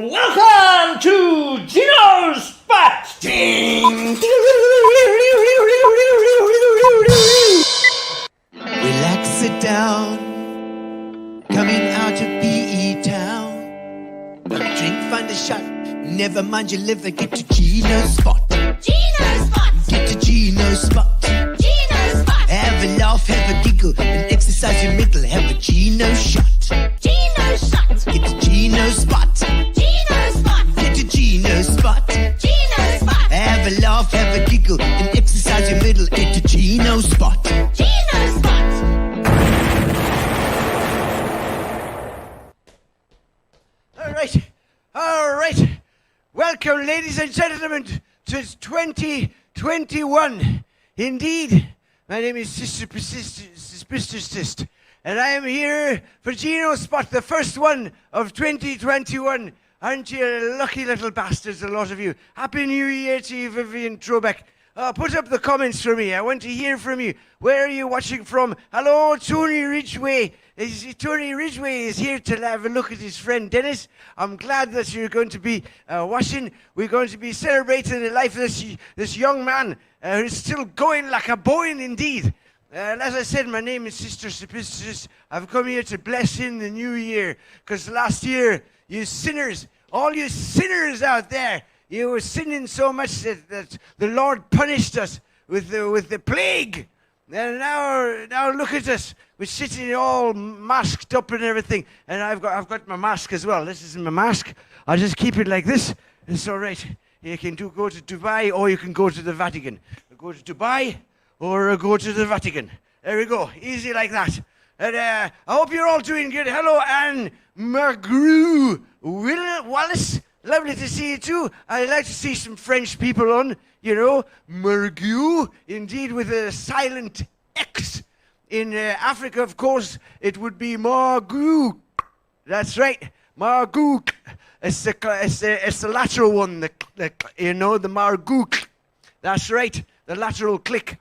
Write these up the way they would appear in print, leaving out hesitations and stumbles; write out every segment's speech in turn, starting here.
Welcome to Gino Spotlight. Ding. Relax, sit down. Coming out of PE town. One drink, find a shot. Never mind your liver, get to Gino Spot. Gino Spot. Get to Gino Spot. Gino Spot. Have a laugh, have a giggle, and exercise your middle. Have a Gino shot. Gino Shot. Get to Gino Spot. Gino Spot. Get to Gino Spot. Gino Spot. Have a laugh, have a giggle, and exercise your middle. Get to Gino Spot. Gino Spot. All right. Welcome, ladies and gentlemen, to 2021. Indeed, my name is Sister Persist, and I am here for Gino Spot, the first one of 2021. Aren't you lucky little bastards, a lot of you? Happy New Year to you, Vivian Trobeck. Put up the comments for me. I want to hear from you. Where are you watching from? Hello, Tony Ridgway. Tony Ridgway is here to have a look at his friend Dennis. I'm glad that you're going to be watching. We're going to be celebrating the life of this young man who's still going like a Boeing indeed. As I said, my name is Sister Sophisticated. I've come here to bless in the new year, because last year, you sinners, all you sinners out there, you were sinning so much that the Lord punished us with the plague. And now look at us. We're sitting all masked up and everything. And I've got my mask as well. This isn't my mask. I'll just keep it like this. It's all right. You can go to Dubai, or you can go to the Vatican. Go to Dubai or go to the Vatican. There we go. Easy like that. And I hope you're all doing good. Hello, Anne McGrew Wallace. Lovely to see you too. I'd like to see some French people on, you know. Margou, indeed, with a silent X. In Africa, of course, it would be Margou. That's right, Margou. It's the lateral one, the Margou. That's right, the lateral click.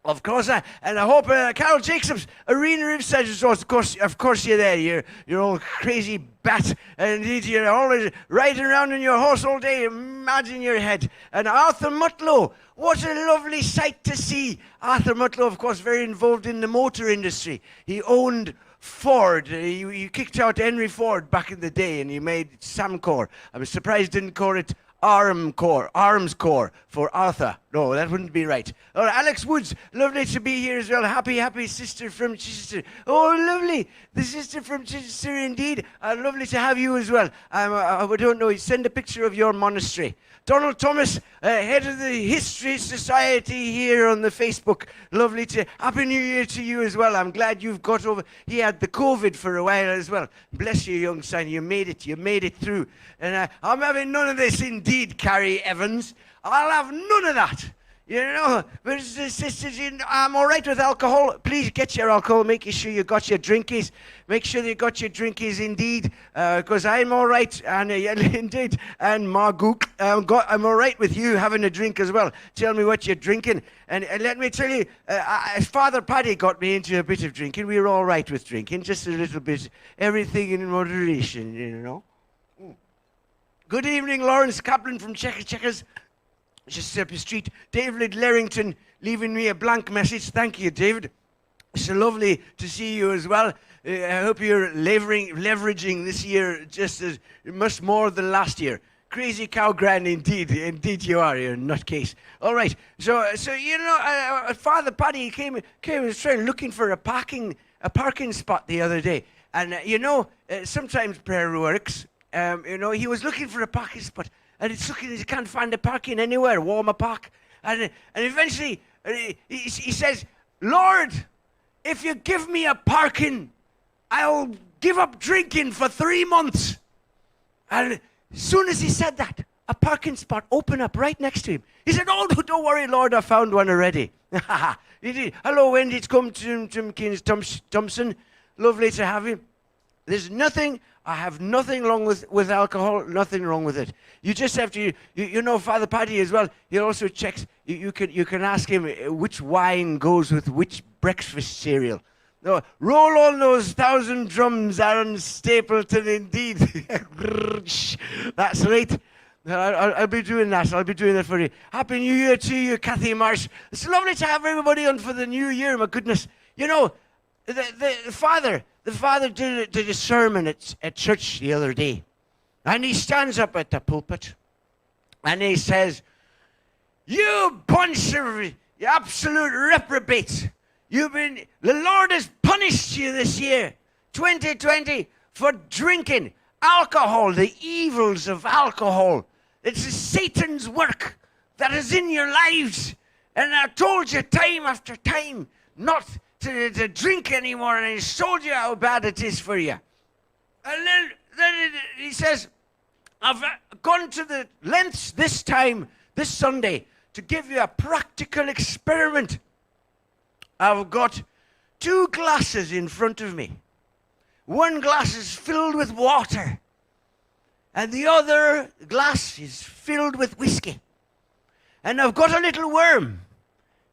Of course, and I hope Carol Jacobs, Arena Riverside Resort, of course you're there. You're all crazy bat, and indeed you're always riding around on your horse all day, mad in your head. And Arthur Mutlow, what a lovely sight to see. Arthur Mutlow, of course, very involved in the motor industry. He owned Ford. He kicked out Henry Ford back in the day, and he made Samcor. I'm surprised he didn't call it Arms Corps for Arthur. No, that wouldn't be right. All right, Alex Woods, lovely to be here as well. Happy sister from Chichester. Oh, lovely. The sister from Chichester, indeed. Lovely to have you as well. I don't know, send a picture of your monastery. Donald Thomas, head of the History Society here on the Facebook. Lovely to, Happy New Year to you as well. I'm glad you've got over, he had the COVID for a while as well. Bless you, young son, you made it through. And I'm having none of this indeed, Carrie Evans. I'll have none of that. You know, but sisters, I'm all right with alcohol. Please get your alcohol. Make sure you got your drinkies. Make sure you got your drinkies, indeed, because I'm all right. And indeed, and Margook, I'm all right with you having a drink as well. Tell me what you're drinking. And let me tell you, Father Paddy got me into a bit of drinking. We were all right with drinking, just a little bit. Everything in moderation, you know. Good evening, Lawrence Kaplan from Checkers. Just up the street. David Larrington leaving me a blank message. Thank you, David. It's so lovely to see you as well. I hope you're leveraging this year just as much more than last year. Crazy cow grand, indeed. Indeed you are. You're a nutcase. All right. So you know, Father Paddy came was trying looking for a parking spot the other day, and you know, sometimes prayer works. You know, he was looking for a parking spot. And it's looking, he can't find a parking anywhere, Warmer Park. And eventually, he says, Lord, if you give me a parking, I'll give up drinking for 3 months. And as soon as he said that, a parking spot opened up right next to him. He said, oh, don't worry, Lord, I found one already. Hello, Wendy, it's come to Keynes Thompson. Lovely to have you. There's nothing, I have nothing wrong with alcohol, nothing wrong with it. You just have to, you know, Father Paddy as well, he also checks, you can ask him which wine goes with which breakfast cereal. No, roll on those 1,000 drums, Aaron Stapleton, indeed. That's right. I'll be doing that. I'll be doing that for you. Happy New Year to you, Kathy Marsh. It's lovely to have everybody on for the new year, my goodness. You know, the father did a sermon at church the other day. And he stands up at the pulpit and he says, "You bunch of absolute reprobates. The Lord has punished you this year, 2020, for drinking alcohol, the evils of alcohol. It's Satan's work that is in your lives. And I told you time after time not to drink anymore, and he's told you how bad it is for you." And then he says, "I've gone to the lengths this Sunday, to give you a practical experiment. I've got 2 glasses in front of me. One glass is filled with water, and the other glass is filled with whiskey. And I've got a little worm.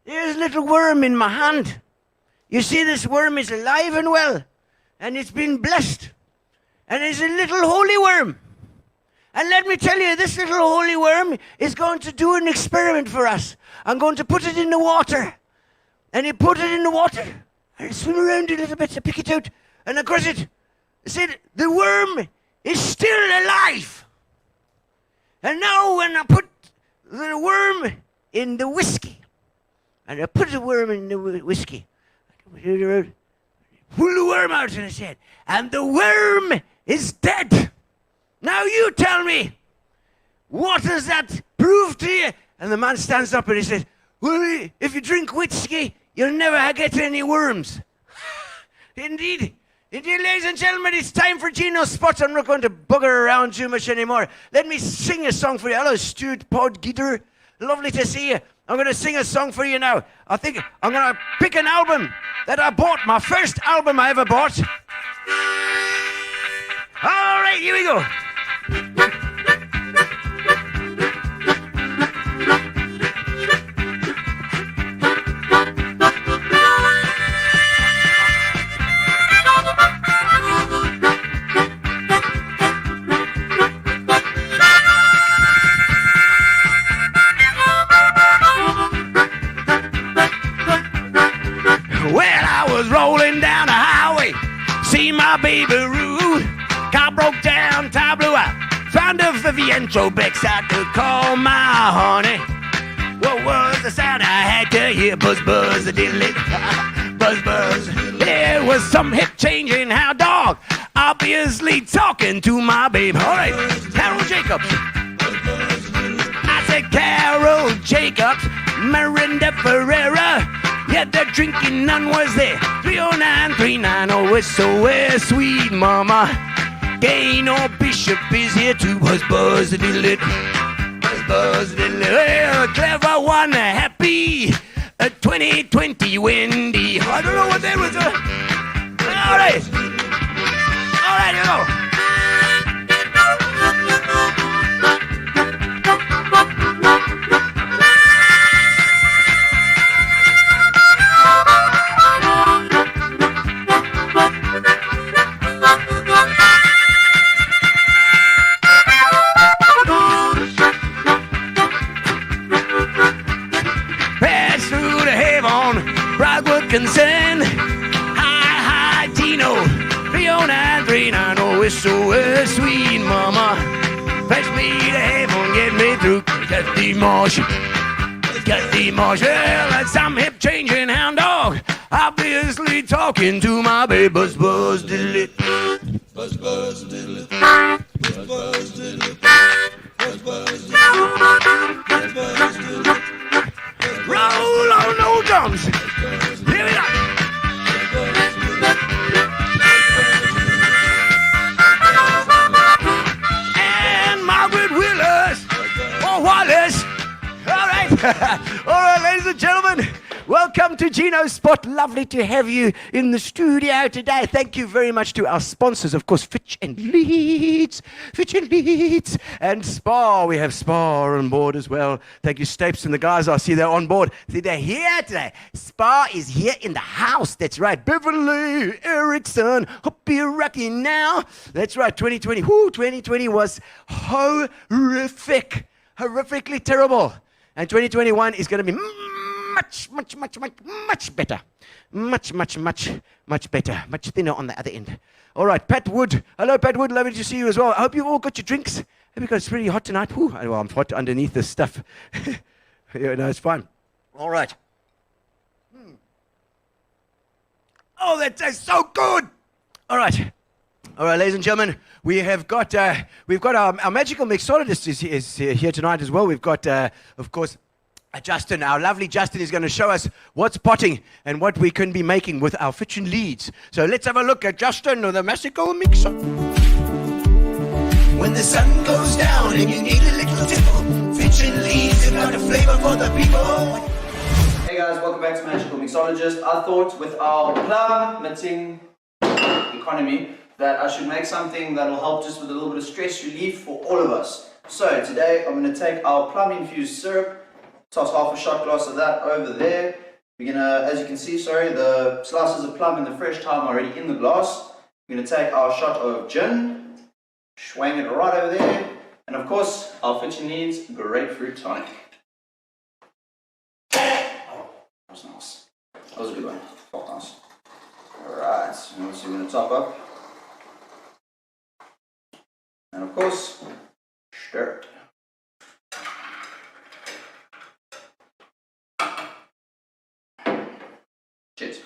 There's a little worm in my hand. You see, this worm is alive and well, and it's been blessed. And it's a little holy worm. And let me tell you, this little holy worm is going to do an experiment for us. I'm going to put it in the water." And he put it in the water, and swim around a little bit to pick it out. And of course it said, the worm is still alive. And now when I put the worm in the whiskey, and I put the worm in the whiskey, I pull the worm out, and I said, and the worm is dead. Now you tell me, what does that prove to you? And the man stands up and he says, "Well, if you drink whiskey, you'll never get any worms." Indeed. Indeed, ladies and gentlemen, it's time for Gino Spot. I'm not going to bugger around too much anymore. Let me sing a song for you. Hello, Stuart Pod Guitar. Lovely to see you. I'm going to sing a song for you now. I think I'm going to pick an album that I bought, my first album I ever bought. All right, here we go. Rolling down the highway, see my baby Rude. Car broke down, tie blew out. Found a Vivian Trobex to call my honey. What was the sound I had to hear? Buzz, buzz, diddly, buzz, buzz. There was some hip changing how dog, obviously talking to my babe. All right, Carol Jacobs. I said Carol Jacobs, Miranda Ferreira. Yeah, the drinking none was there. 30939, oh, it's so well, sweet mama. Gino Bishop is here too. Buzz, buzz, diddly, buzz, buzz, diddly. Well, clever one, happy 2020 windy. I don't know what that was. All right. All right, you know. Concern. Hi, Gino. 30939, oh, it's so sweet, mama. Fetch me to heaven, get me through. Got the marsh. Got the marsh. Well, that's some hip changing hound dog. Obviously talking to my baby. Buzz, buzz, diddly. Buzz, buzz, diddly. Buzz, buzz, diddly. Buzz, buzz, diddly. Buzz, buzz, diddly. Roll on those drums. Here we go. And Margaret Willis. Oh, Wallace. All right. All right, ladies and gentlemen. Welcome to Gino Spot. Lovely to have you in the studio today. Thank you very much to our sponsors, of course, Fitch and Leeds. Fitchin Leeds. And Spa, we have Spa on board as well. Thank you, Stapes and the guys. I see they're on board. See, they're here today. Spa is here in the house. That's right. Beverly Erickson. Hope you're rocking now. That's right. 2020. 2020 was horrific. Horrifically terrible. And 2021 is going to be much better. Much better. Much thinner on the other end. All right, Pat Wood. Hello, Pat Wood. Lovely to see you as well. I hope you've all got your drinks. Because it's pretty hot tonight. Well, I'm hot underneath this stuff. Yeah, no, it's fine. All right. Oh, that tastes so good. All right, ladies and gentlemen, we've got our magical mixologist is here tonight as well. We've got, of course, Justin. Our lovely Justin is going to show us what's potting and what we can be making with our Fitchin Leeds. So let's have a look at Justin, the magical mixer. When the sun goes down and you need a little tipple, Fitchin Leeds have got a flavor for the people. Hey guys, welcome back to Magical Mixologist. I thought with our plummeting economy that I should make something that will help just with a little bit of stress relief for all of us. So today I'm going to take our plum-infused syrup, toss half a shot glass of that over there. We're going to, as you can see, the slices of plum in the fresh thyme are already in the glass. We're going to take our shot of gin, swang it right over there, and of course our Fitchin Leeds grapefruit tonic. Oh, that was nice. That was a good one. Felt nice. Alright, so we're going to top up. And of course, stir it. Cheers.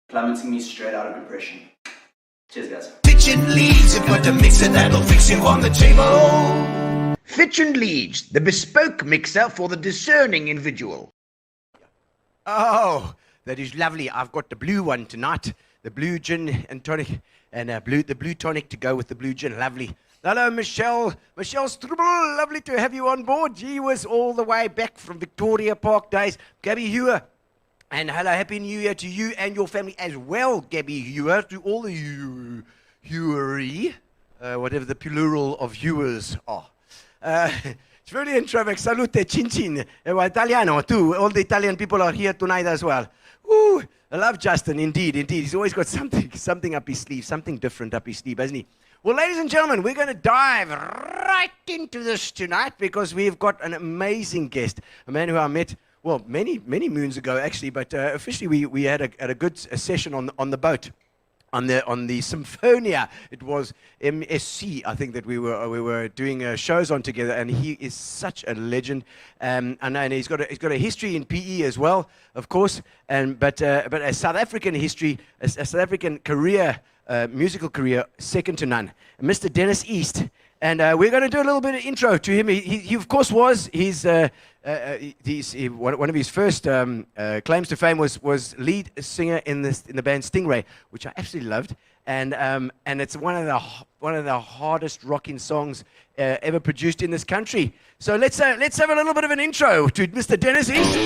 Plummeting me straight out of depression. Cheers, guys. Fitchin Leeds have got a mixer that'll fix you on the table. Fitchin Leeds, the bespoke mixer for the discerning individual. Oh, that is lovely. I've got the blue one tonight. The blue gin and tonic. And the blue tonic to go with the blue gin. Lovely. Hello, Michelle. Michelle Struble, lovely to have you on board. Gee whiz, all the way back from Victoria Park days. Gabby Hewer. And hello, Happy New Year to you and your family as well, Gabby Hewer. To all the Hewery, whatever the plural of Hewers are. It's really interesting. Salute, cin cin. Italiano too. All the Italian people are here tonight as well. Ooh, I love Justin, indeed. He's always got something up his sleeve, something different up his sleeve, hasn't he? Well, ladies and gentlemen, we're going to dive right into this tonight because we've got an amazing guest, a man who I met, well, many moons ago actually, but officially we had a good session on the boat. On the Symphonia, it was MSC, I think, that we were doing shows on together, and he is such a legend, and he's got a history in PE as well, of course, but a South African history, a South African career, musical career, second to none, Mr. Dennis East. And we're going to do a little bit of intro to him. He of course, was one of his first claims to fame was lead singer in the band Stingray, which I absolutely loved. And it's one of the hardest rocking songs ever produced in this country. So let's have a little bit of an intro to Mr. Dennis East.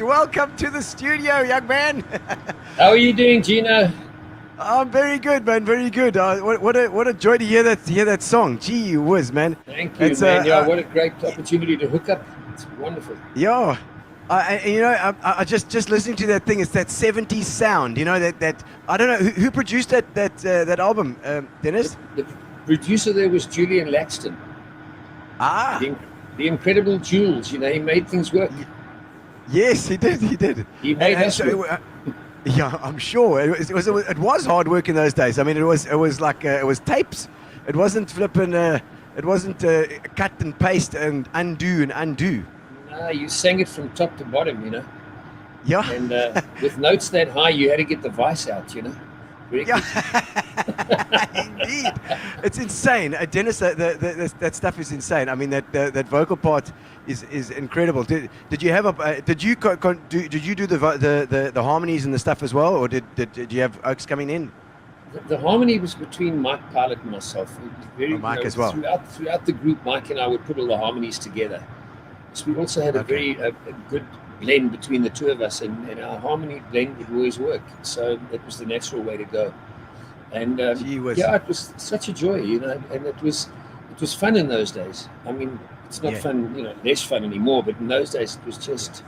welcome to the studio, young man. How are you doing, Gino? I'm very good, man. Very good. What a joy to hear that song. Gee whiz, man. Thank you, It's, man. Yeah, what a great opportunity to hook up. It's wonderful. Yeah. I just listening to that thing. It's that 70s sound. You know that I don't know who produced that album, Dennis. The producer there was Julian Laxton. Ah. The incredible Jules. You know, he made things work. Yes, he did. He made And us so, work. yeah, I'm sure it was hard work in those days. I mean, it was tapes. It wasn't flipping. It wasn't cut and paste and undo. No, you sang it from top to bottom, you know. Yeah. And with notes that high, you had to get the vice out, you know. Very Yeah. Indeed, it's insane. Dennis, that stuff is insane. I mean, that vocal part is incredible. Did you have did you do the harmonies and the stuff as well, or did you have Oaks coming in? The harmony was between Mike Pilot and myself. It was very, Mike as well. Throughout the group, Mike and I would put all the harmonies together. So we also had a very good blend between the two of us, and our harmony blend would always work. So that was the natural way to go. And yeah, it was such a joy, you know, and it was fun in those days. I mean, it's not fun, you know, less fun anymore, but in those days it was just,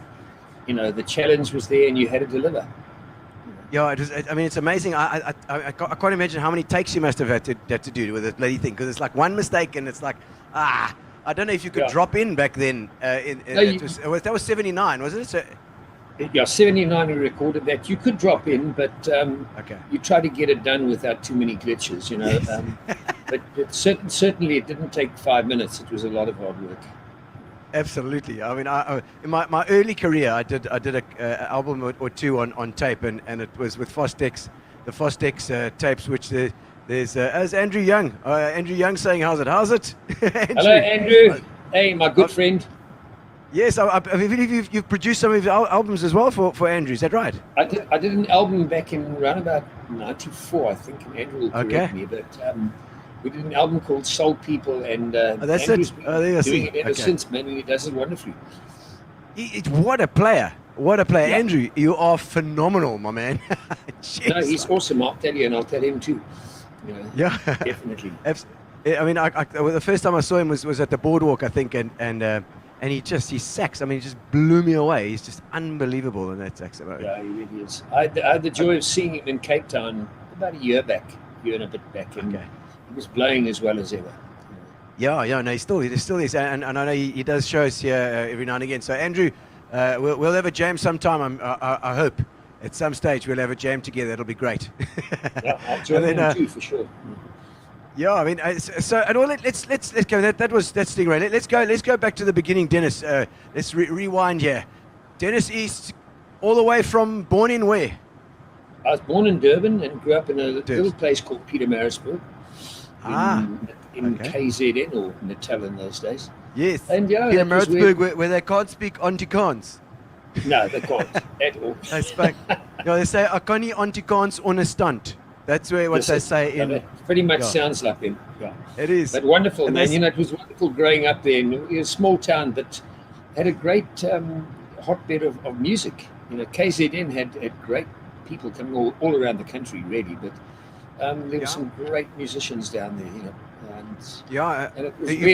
you know, the challenge was there and you had to deliver. Yeah, it was. I mean, it's amazing. I can't imagine how many takes you must have had to do with this bloody thing, because it's like one mistake and it's like, I don't know if you could drop in back then. That was 79, wasn't it? So, yeah, 79 we recorded that. You could drop in, but you try to get it done without too many glitches, you know. But certainly it didn't take 5 minutes. It was a lot of hard work. Absolutely. I mean, in my early career, I did an album or two on tape, and it was with Fostex, the Fostex tapes, which there's Andrew Young. Andrew Young saying, how's it? Andrew. Hello, Andrew. Hey, my good friend. Yes, I believe you've produced some of his albums as well for Andrew. Is that right? I did an album back in around about 94, I think, and Andrew will correct me, but we did an album called Soul People, and that's Andrew's it. been doing it ever since, man, and he does it wonderfully. What a player. Yeah. Yeah. Andrew, you are phenomenal, my man. No, he's awesome. I'll tell you, and I'll tell him too. You know, yeah. Definitely. I mean, the first time I saw him was at the Boardwalk, I think, and he sax. I mean, he just blew me away. He's just unbelievable in that saxophone. Yeah, he really is. I had the joy of seeing him in Cape Town about a year and a bit back, and he was blowing as well as ever. Yeah, no, he still is, and I know he does shows here every now and again. So Andrew, we'll have a jam sometime. I hope at some stage we'll have a jam together. It'll be great. Yeah, I'll join him too for sure. Yeah, I mean, let's go. That's Stingray. Let's go back to the beginning, Dennis. Let's rewind here. Dennis East, all the way from born in where? I was born in Durban and grew up in a little place called Pietermaritzburg. In KZN or Natal in those days. Yes. And yeah, Pietermaritzburg, where they can't speak Antikaans. No, they can't at all. They speak. They say "Ek kan nie Antikaans onderstand." That's what they say in. It pretty much sounds like them. Yeah. It is. But wonderful, and man. You know, it was wonderful growing up there in a small town that had a great hotbed of music. You know, KZN had great people coming all around the country, really. But there were some great musicians down there. You know, and it was really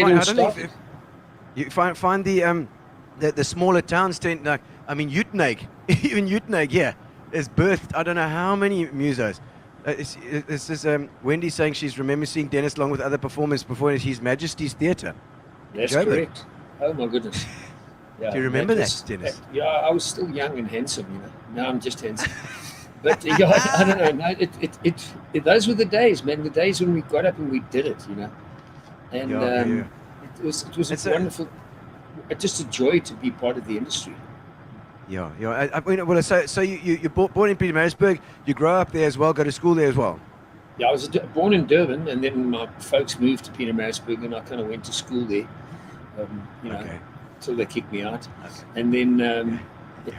you find the smaller towns tend like. I mean, Uitenhage, even Uitenhage, yeah, has birthed I don't know how many musos. This is Wendy saying she's remembers seeing Dennis along with other performers before His Majesty's Theatre. That's correct. Oh my goodness. Yeah, do you remember that, Dennis? Yeah, I was still young and handsome, you know. Now I'm just handsome. But yeah, I don't know. No, those were the days, man. The days when we got up and we did it, you know. And it was wonderful. Just a joy to be part of the industry. Yeah. I mean, well, so you're born in Pietermaritzburg. You grow up there as well. Go to school there as well. Yeah, I was born in Durban, and then my folks moved to Pietermaritzburg, and I kind of went to school there. You know, until they kicked me out, and then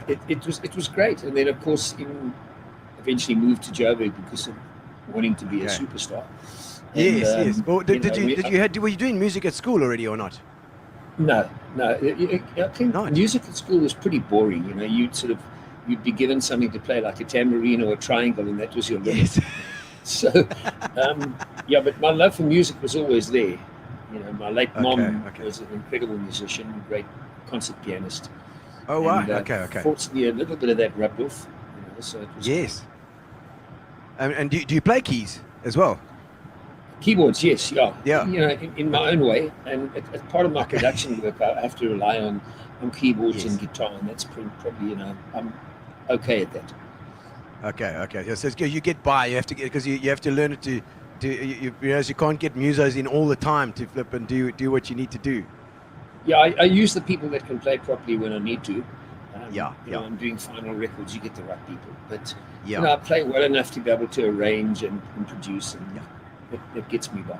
it was great. And then of course, eventually moved to Joburg because of wanting to be a superstar. Yes. Well, were you doing music at school already or not? No, no. I think Nice. music at school was pretty boring. You know, you'd be given something to play like a tambourine or a triangle, and that was your limit. Yes. So, yeah, but my love for music was always there. You know, my late mom Okay. was an incredible musician, great concert pianist. Oh wow. And, Okay. Fortunately, a little bit of that rubbed off. You know, so it was Yes. And do you play keys as well? keyboards, yes, yeah. Yeah. You know, in my own way, and as part of my production work, I have to rely on keyboards Yes. and guitar, and that's probably, you know, I'm okay at that. Okay. Yeah, so you get by. You have to get because you have to learn it to you realize you can't get musos in all the time to flip and do what you need to do. Yeah, I use the people that can play properly when I need to. Yeah. You know, I'm doing final records. You get the right people, but Yeah. you know, I play well enough to be able to arrange and produce, and that gets me by.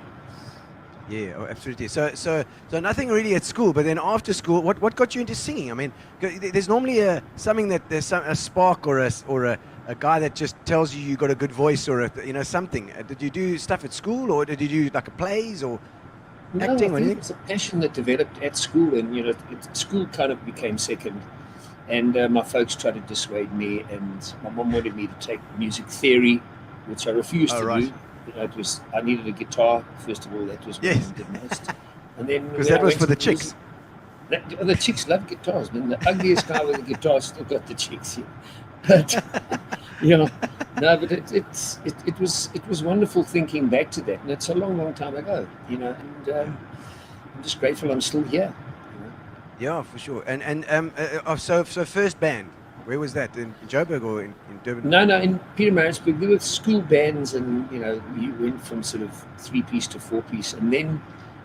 Yeah, oh, absolutely. So nothing really at school, but then after school, what got you into singing? I mean, there's normally something that there's a spark or a guy that just tells you got a good voice or something. Did you do stuff at school, or did you do like plays or No, acting or I think anything? it was a passion that developed at school, and you know, school kind of became second. And my folks tried to dissuade me, and my mom wanted me to take music theory, which I refused Oh, to right. do. You know, I needed a guitar first of all. That was what Yes. I did most. And then Because when that I was went for the to music- chicks. the chicks love guitars, man. The ugliest guy with a guitar still got the chicks. Yeah. But you know, no, but it was wonderful thinking back to that, and it's a long time ago. You know, and I'm just grateful I'm still here. You know. Yeah, for sure. So first band, where was that? In Joburg or in Durban? No, in Pietermaritzburg, there were school bands, and you know, you went from sort of 3-piece to 4-piece, and then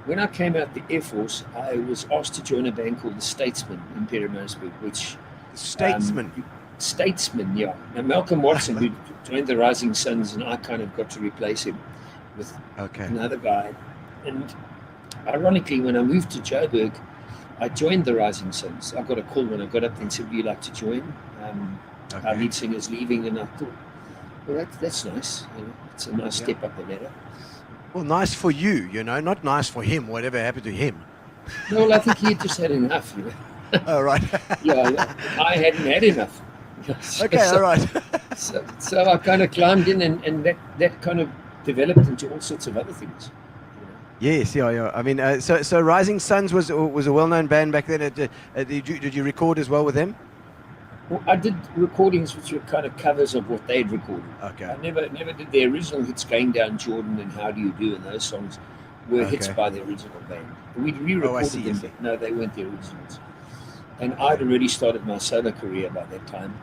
when I came out the Air Force, I was asked to join a band called the Statesmen in Pietermaritzburg, which Statesman. Statesmen, yeah. Now Malcolm Watson, who joined the Rising Suns, and I kind of got to replace him with Okay. another guy. And ironically, when I moved to Joburg, I joined the Rising Suns. I got a call when I got up there and said, "Would you like to join?" Our Okay. lead singer's leaving, and I thought, well, that's nice. You know, it's a nice step up the ladder. Well, nice for you, not nice for him. Whatever happened to him? No, well, I think he just had enough. You know? Oh, right. Yeah, I hadn't had enough. Okay, all right. So I kind of climbed in, and that kind of developed into all sorts of other things. Yes, yeah. I mean, so Rising Suns was a well-known band back then. Did you record as well with them? Well, I did recordings which were kind of covers of what they'd recorded. Okay. I never did the original hits. Going Down Jordan and How Do You Do, and those songs were hits Okay. by the original band. We'd Oh, I re-recorded see, I them, see. but no, they weren't the originals. And I'd already started my solo career by that time.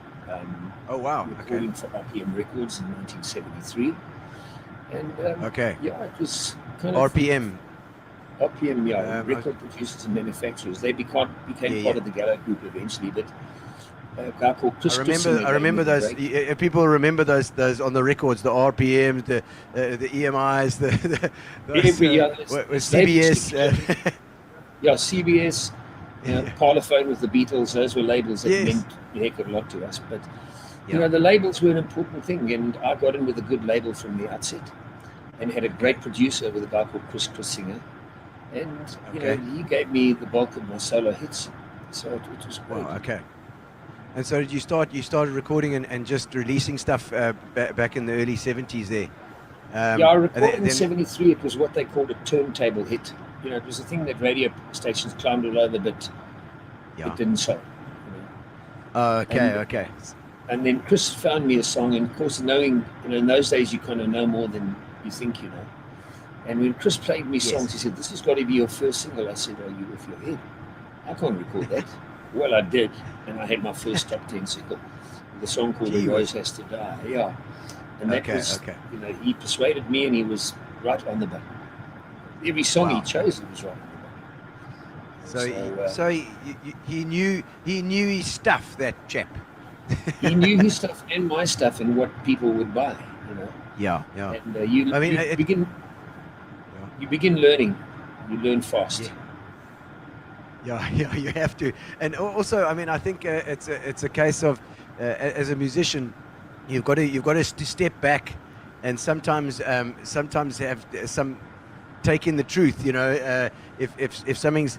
Oh, wow. Okay. Recording for RPM Records in 1973. And Okay. yeah, it was kind of RPM. RPM, yeah, okay. record producers and manufacturers. They became Yeah, part of the Gallo Group eventually, but a guy called Chris I remember those. People remember those on the records, the RPMs, the EMIs, with CBS. Yeah, CBS, Parlophone with the Beatles. Those were labels that Yes. meant a heck of a lot to us. But Yeah. you know, the labels were an important thing, and I got in with a good label from the outset, and had a great producer with a guy called Chris Singer, and you Okay. know, he gave me the bulk of my solo hits, so it was great. Wow. Okay. And so did you start? You started recording and just releasing stuff back in the early '70s there. Yeah, I and recorded in then- '73. It was what they called a turntable hit. You know, it was a thing that radio stations climbed all over, but Yeah. it didn't sell. Okay. And then Chris found me a song, and of course, knowing, you know, in those days you kind of know more than you think you know. And when Chris played me Yes. songs, he said, "This has got to be your first single." I said, "Are you off your head? I can't record that." Well, I did, and I had my first top 10 single, the song called Gee "The whiz. Rose Has to Die." Yeah, and that Okay, was, okay. you know, he persuaded me, and he was right on the button. Every song Wow. he chose, he was right on the button. So he knew his stuff, that chap. He knew his stuff and my stuff and what people would buy, you know. Yeah. And I mean, you begin learning. You learn fast. Yeah, you have to. And also, I mean, I think it's a case of as a musician, you've got to step back, and sometimes have some take in the truth. If something's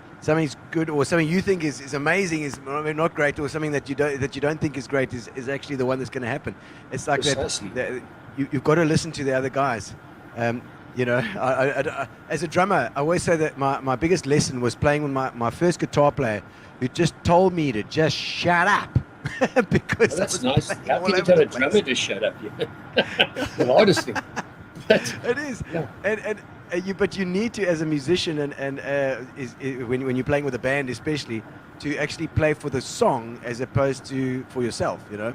good or something you think is amazing is not great, or something that you don't think is great is actually the one that's going to happen. It's like that. You've got to listen to the other guys. I, as a drummer, I always say that my biggest lesson was playing with my first guitar player, who just told me to just shut up. Because that's nice. How can you tell a drummer to shut up? The hardest thing. It is. Yeah. But you need to, as a musician, and when you're playing with a band, especially, to actually play for the song as opposed to for yourself. Yeah.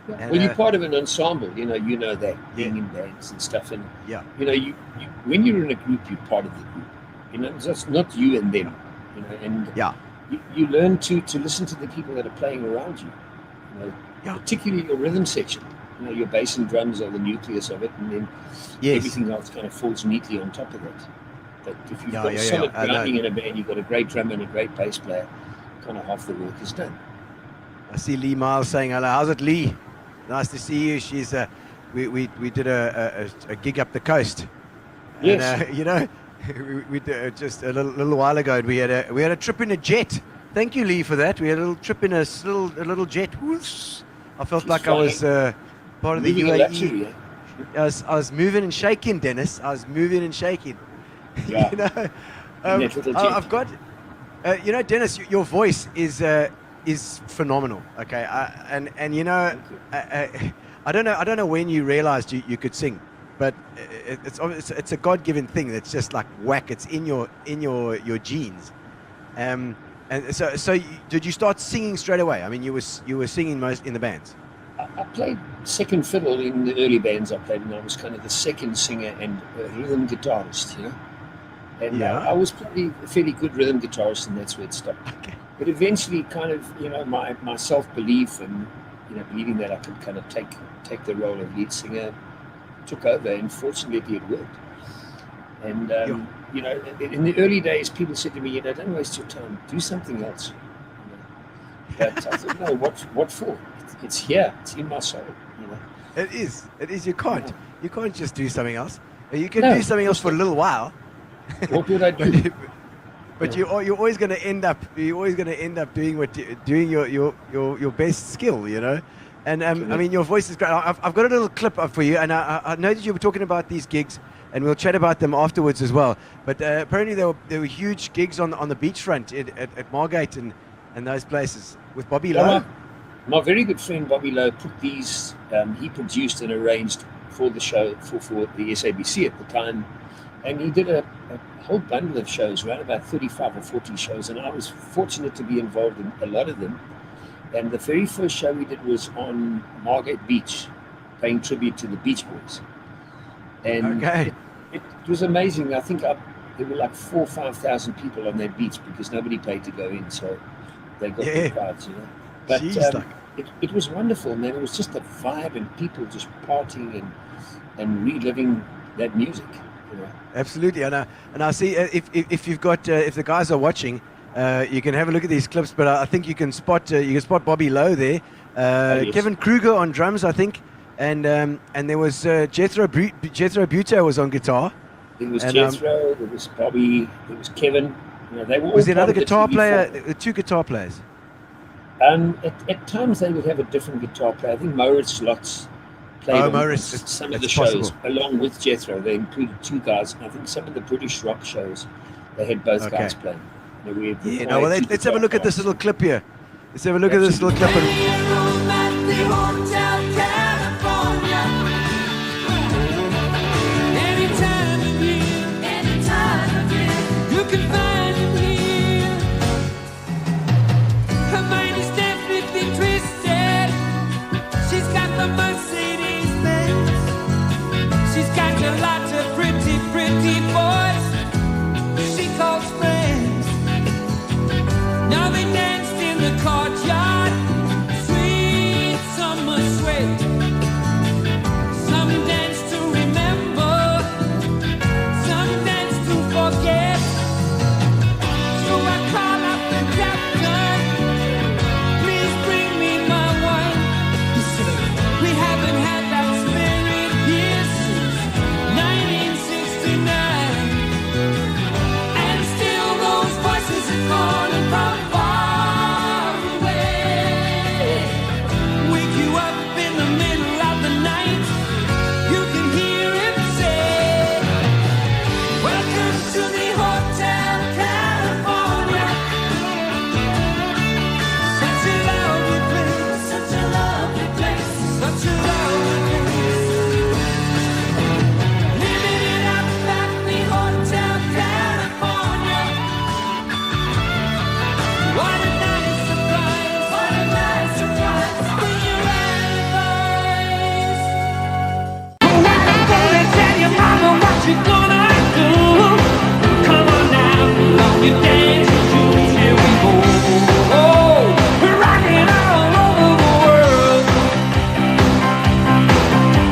And, well, you're part of an ensemble. You know that being in bands and stuff, and you when you're in a group, you're part of the group. It's not you and them. And you learn to listen to the people that are playing around you. Particularly your rhythm section. Your bass and drums are the nucleus of it, and then everything else kind of falls neatly on top of that. But if you've got solid grounding in a band, you've got a great drummer and a great bass player, kind of half the work is done. I see Lee Miles saying hello. How's it, Lee? Nice to see you. She's we did a gig up the coast. Yes. And, we did, just a little while ago. We had a trip in a jet. Thank you, Lee, for that. We had a little trip in a little jet. Whoosh. I felt like I was part of the UAE. I was moving and shaking, Dennis. I was moving and shaking. Yeah. I've got, Dennis, your voice is phenomenal. Okay, and I don't know when you realized you could sing, but it's a God-given thing. That's just like whack. It's in your genes. And so did you start singing straight away? I mean, you were singing most in the bands. I played second fiddle in the early bands I played, and I was kind of the second singer and rhythm guitarist, And I was probably a fairly good rhythm guitarist, and that's where it stopped. Okay. But eventually, kind of, my self-belief and believing that I could kind of take the role of lead singer took over, and fortunately it worked. And in the early days, people said to me, don't waste your time, do something else. But I thought, no, what for? It's here. It's in my soul. It is. You can't just do something else. You can do something else for a little while. What would I do? But you're always going to end up doing your best skill. And I mean, your voice is great. I've got a little clip up for you, and I know that you were talking about these gigs, and we'll chat about them afterwards as well. But apparently there were huge gigs on the beachfront at Margate and those places with Bobby Lowe. My very good friend Bobby Lowe put these. He produced and arranged for the show for the SABC at the time, and he did a whole bundle of shows, around about 35 or 40 shows, and I was fortunate to be involved in a lot of them. And the very first show we did was on Margate Beach, paying tribute to the Beach Boys. And it was amazing. I think there were like 4,000 or 5,000 people on that beach because nobody paid to go in, so they got the crowds, But it was wonderful, man. It was just a vibe and people just partying and reliving that music. Absolutely, and I see if you've got if the guys are watching, you can have a look at these clips. But I think you can spot Bobby Lowe there, Yes. Kevin Kruger on drums, I think, and there was Jethro Buto was on guitar. There was Jethro, there was Bobby, there was Kevin. They were all was there another guitar TV player? Two guitar players. At times they would have a different guitar player. I think Maurits Lotz played on some of the shows along with Jethro. They included two guys. I think some of the British rock shows they had both guys playing. Let's have a look at this little clip here. Let's have a look at this little clip. Now they danced in the courtyard, sweet summer. You dance your shoes, here we go. Oh, we're rocking all over the world.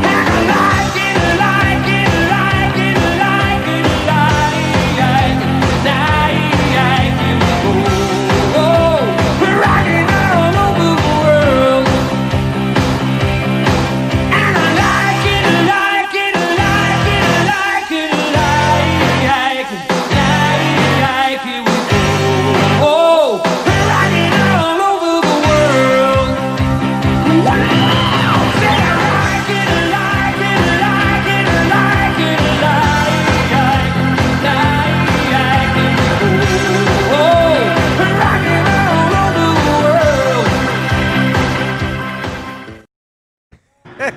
And I like it, like it, like it, like it, like here we go. Oh, we're rocking all over the world. And I like it, like it, like it, like it, like here we go. Oh, we're rocking all over the world. Wow, say I like it, like it, like it, like it, like here we go. Oh, we're rocking all over the world.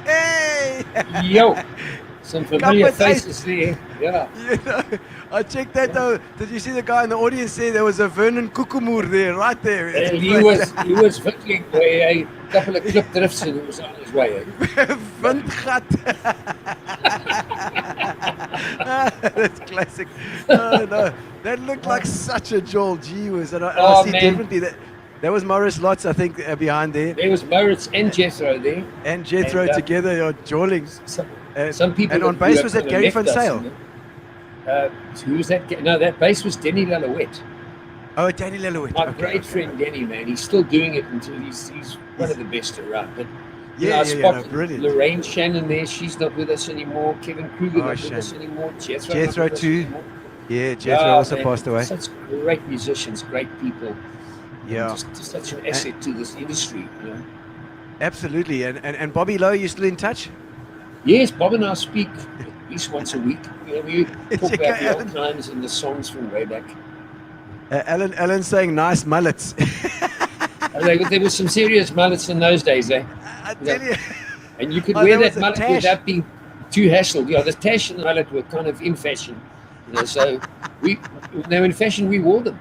Hey! Yo, some familiar Couple of faces there. Yeah. You know, I checked that though. Did you see the guy in the audience there? There was a Vernon Kukumur there, right there. And he was fiddling a couple of clip drifts and he was on his way. Windgat. That's classic. Oh, no. That looked like such a Joel. Gee whiz. And I Oh, see man. definitely that was Morris Lotz, I think, behind there. There was Moritz and Jethro there. And Jethro And, together, jawling. Some people. And on that bass grew was up that kinda Gary left Van us, Sale? you know. Who was that? No, that bass was Denny Lalouette. Oh, Danny Lelouit. My great friend Denny, man. He's still doing it until he's one of the best around. But you know, I spotted brilliant. Lorraine Shannon there. She's not with us anymore. Kevin Kruger not with us Shannon. anymore. Jethro Jethro not with us too. anymore. Yeah, Jethro Yeah, also man, passed away. Such great musicians, great people. Yeah. Just such an asset to this industry. You know? Absolutely. And Bobby Lowe, you still in touch? Yes, Bob and I speak at least once a week. You know, we talk Okay, about the old Alan. times and the songs from way back. Alan's saying nice mullets. There was some serious mullets in those days, eh? I tell you. And you could Oh, wear there that was a mullet tash. without being too hassled. Yeah, the tash and the mullet were kind of in fashion. You know, so they were in fashion, we wore them.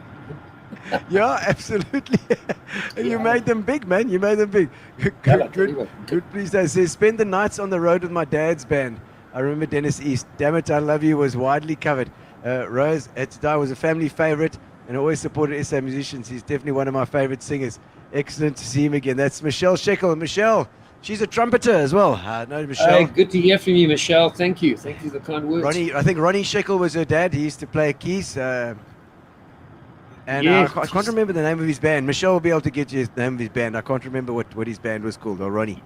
Yeah, absolutely. And you Yeah. made them big, man. You made them big. Yeah, Good, I'll tell you good, what. good. Please don't say, spend the nights on the road with my dad's band. I remember Dennis East. Damn It, I Love You was widely covered. Rose Etzdai was a family favorite and always supported SA musicians. He's definitely one of my favorite singers. Excellent to see him again. That's Michelle Shekel. Michelle, she's a trumpeter as well. No, Michelle. Good to hear from you, Michelle. Thank you. Thank you for the kind words. I think Ronnie Shekel was her dad. He used to play keys. And Yeah, I can't remember the name of his band. Michelle will be able to get you the name of his band. I can't remember what his band was called, or Ronnie.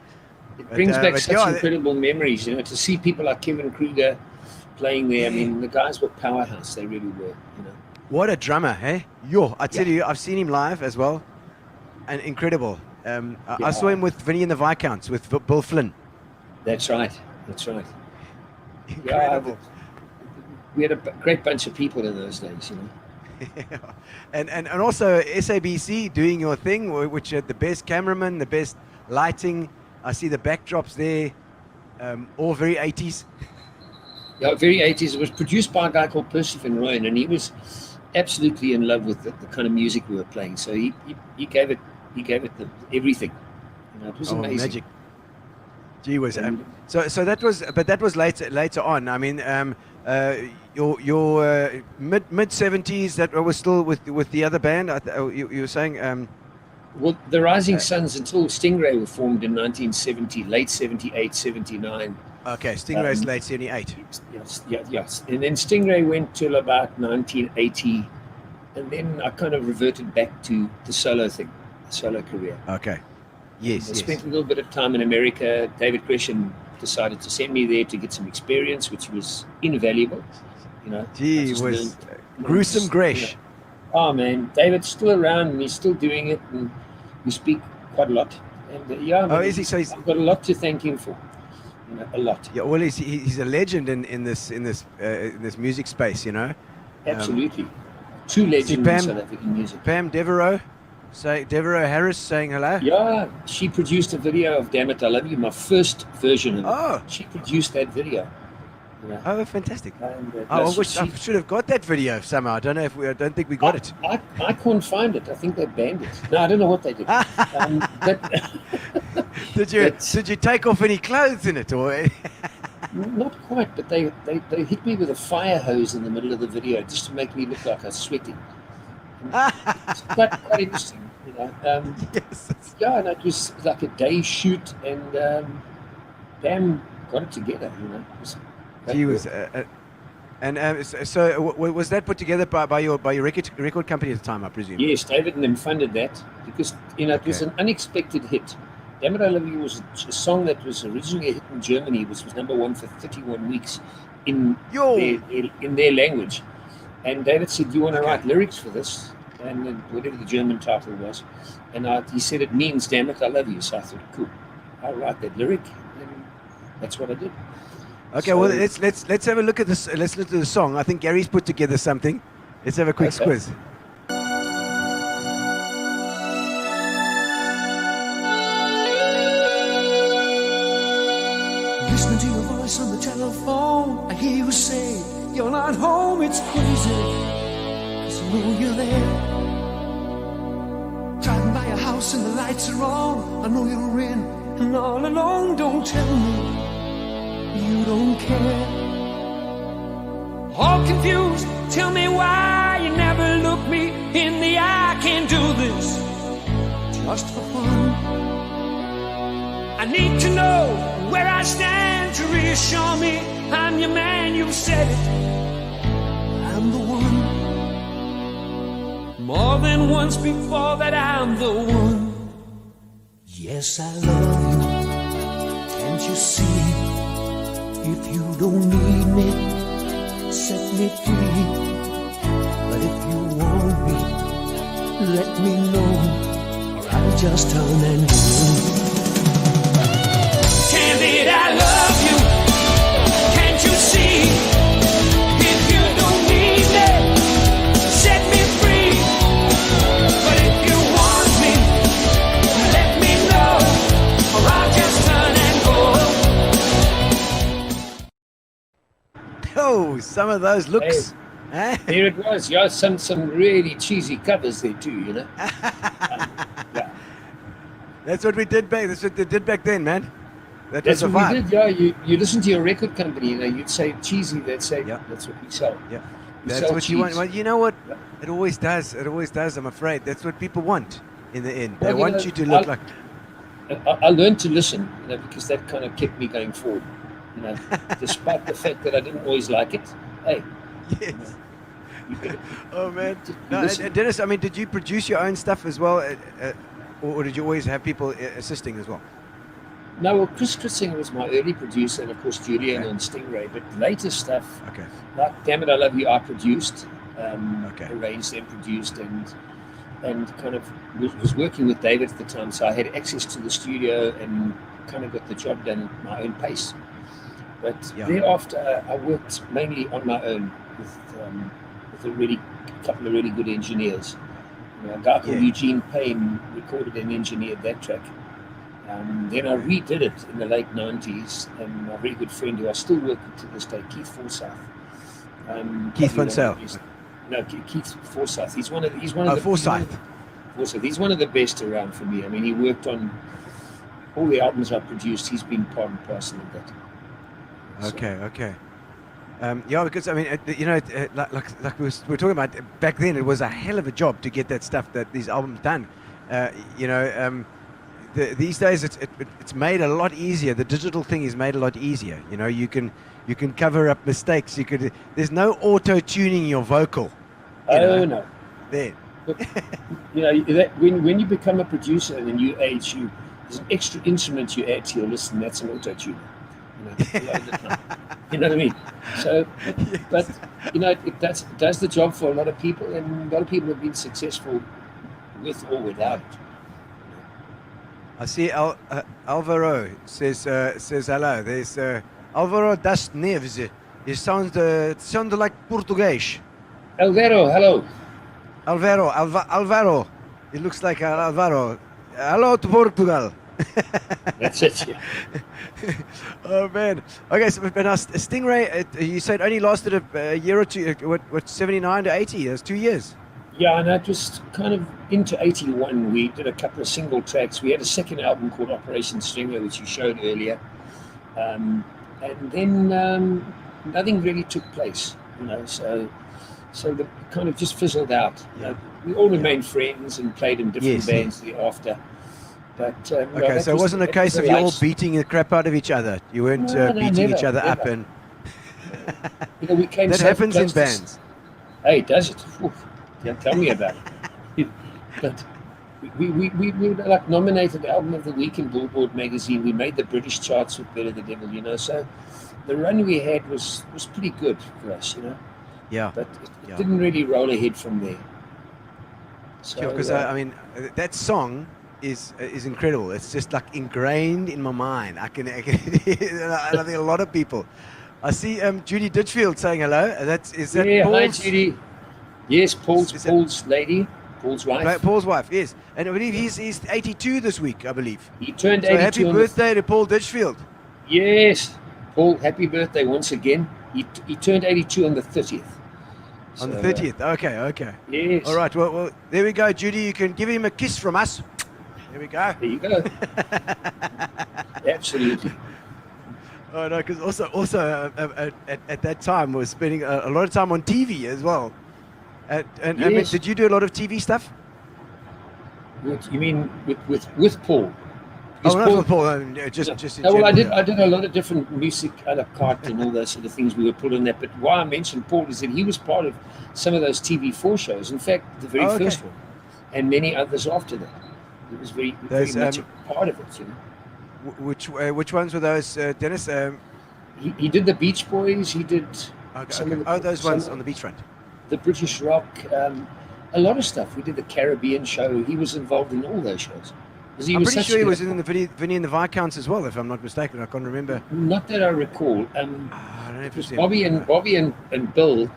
It brings back such yeah, incredible memories, you know, to see people like Kevin Kruger playing there. I mean, the guys were powerhouse. They really were, you know. What a drummer, hey? Yo, I tell you, I've seen him live as well. And incredible. I saw him with Vinny and the Viscounts, with Bill Flynn. That's right. That's right. Incredible. We had a great bunch of people in those days, you know. and also SABC doing your thing, which had the best cameraman, the best lighting. I see the backdrops there, all very 80s. Yeah, very 80s. It was produced by a guy called Percy Van Rooyen, and he was absolutely in love with the kind of music we were playing. So he gave it everything. You know, it was amazing. Magic. Gee whiz. So that was later on. I mean, your mid 70s, that was still with the other band. You were saying. Well, the Rising Suns until Stingray were formed in 1970, late 78, 79. Okay, Stingray's late 78. Yes. And then Stingray went till about 1980, and then I kind of reverted back to the solo thing, the solo career. Okay. Yes. I spent a little bit of time in America. David Gresham decided to send me there to get some experience, which was invaluable. You know, Gee, was gruesome Gresh. You know. Oh man, David's still around and he's still doing it, and we speak quite a lot. And is he? So I've got a lot to thank him for. You know, a lot. Yeah, well, he's a legend in this music space, you know. Absolutely, true legend in South African music. Pam Devereaux Harris saying hello. Yeah, she produced a video of "Damn It, I Love You," my first version of it. She produced that video. You know. Oh, fantastic! And, I should have got that video somehow. I don't think we got it. I couldn't find it. I think they banned it. No, I don't know what they did. Did you take off any clothes in it, or? Not quite, but they hit me with a fire hose in the middle of the video just to make me look like I was sweating. It's quite interesting, you know. Yes. Yeah, and it was like a day shoot, and damn, got it together, you know. It was great He work. was, was that put together by your record company at the time, I presume? Yes, David and them funded that because, you know, it was Okay. an unexpected hit. Damn It, I Love You was a song that was originally a hit in Germany, which was #1 for 31 weeks in Yo. in their language. And David said, "Do you want to Okay. write lyrics for this?" And then whatever the German title was. And he said, "It means, damn it, I love you." So I thought, cool, I'll write that lyric. And that's what I did. Okay, So- well let's have a look at this. Let's listen to the song. I think Gary's put together something. Let's have a quick Okay. squiz. Listening to your voice on the telephone, I hear you say you're not home. It's crazy, 'cause I know you're there. Driving by your house and the lights are on, I know you're in and all alone. Don't tell me you don't care. All confused, tell me why you never look me in the eye. Can't do this just for fun. I need to know where I stand to reassure me I'm your man. You've said it, I'm the one. More than once before that, I'm the one. Yes, I love you. Can't you see? If you don't need me, set me free. But if you want me, let me know, or I'll just turn and go. Candid, I love you. Can't you see? If you don't need me, set me free. But if you want me, let me know, or I'll just turn and go. Oh, some of those looks. Eh? There it was. Yeah, some really cheesy covers there too, you know. Yeah. That's what we did back. That's what they did back then, man. That That's was a what vibe. we did, yeah. You listen to your record company, you know, you'd say cheesy, they'd say, Yeah. that's what we sell. Yeah, We that's sell what you want. cheese. Well, you know what? Yeah. It always does. It always does. I'm afraid that's what people want in the end. They Well, you want know, you to look like. I learned to listen, you know, because that kind of kept me going forward, you know, despite the fact that I didn't always like it. Hey, Yes. you gotta Oh man. just No, listen. Dennis. I mean, did you produce your own stuff as well, or did you always have people assisting as well? No, well, Chris Singer was my early producer, and of course Julian Okay. on Stingray. But later stuff, Okay. like Damn It, I Love You, I produced, Okay. arranged and produced, and kind of was working with David at the time, so I had access to the studio and kind of got the job done at my own pace. But Yeah. thereafter, I worked mainly on my own with a couple of really good engineers. You know, a guy called Yeah. Eugene Payne recorded and engineered that track. Then I redid it in the late 90s, and my very good friend who I still work with to this day, Keith Forsyth. Keith probably one Fonsell. of the best- No, Keith Forsyth. He's one of the Forsyth. He's one of the best around for me. I mean, he worked on all the albums I produced. He's been part and parcel of that. So- Okay. Okay. Yeah, because I mean, you know, like we were talking about back then, it was a hell of a job to get that stuff, these albums done. You know, these days it's made a lot easier. The digital thing is made a lot easier. You know, you can cover up mistakes. There's no auto tuning your vocal. You know, Oh no. there. Look, you know that when you become a producer and you age, there's an extra instrument you add to your list, and that's an auto tuner. You know, a lot of the time. You know what I mean? So, but you know, it does the job for a lot of people, and a lot of people have been successful with or without it. I see Alvaro says hello. There's Alvaro das Neves. It sounds like Portuguese. Alvaro, hello. Alvaro. It looks like Alvaro. Hello to Portugal. That's it. Yeah. Oh man. Okay, so but now Stingray, you said only lasted a year or two. What 79 to 80? That's 2 years. Yeah, and that was kind of into 81. We did a couple of single tracks. We had a second album called Operation Stingray, which you showed earlier. And then nothing really took place, you know. So So it kind of just fizzled out. You know, we all remained friends and played in different bands thereafter. But Okay, so it wasn't a case of you all beating the crap out of each other. You weren't beating each other up, and you know, we came. That so happens in close to bands. Hey, does it? Oof, yeah, tell me about it. But we were like nominated Album of the Week in Billboard magazine. We made the British charts with Better the Devil, you know. So the run we had was pretty good for us, you know. Yeah. But it didn't really roll ahead from there. So, Because I mean, that song is incredible. It's just like ingrained in my mind. I can and I think a lot of people. I see Judy Ditchfield saying hello. Is that yeah, hi Paul's? Judy. Yes, Paul's lady, Paul's wife. Paul's wife, yes. And I believe he's 82 this week, I believe. He turned So 82. happy birthday to Paul Ditchfield. Yes, Paul, happy birthday once again. He turned 82 on the 30th. On the 30th. Okay. Yes. All right. Well, there we go, Judy. You can give him a kiss from us. There we go. There you go. Absolutely. Oh no, because also at that time was spending a lot of time on TV as well. And I mean, Yes. did you do a lot of TV stuff? What you mean with Paul? Oh, Because not with Paul. Just in No, well, general, I did a lot of different music a la carte and all those sort of things we were put on that. But why I mentioned Paul is that he was part of some of those TV4 shows. In fact, the very first one, and many others after that. It was very much a part of it, you know. Which ones were those, Dennis? He did the Beach Boys. He did some of the, those ones on the beachfront. The British rock, a lot of stuff. We did the Caribbean show. He was involved in all those shows. I'm pretty sure he was in the Vinny and the Viscounts as well, if I'm not mistaken. I can't remember. Not that I recall. I don't know if it's Bobby and Bill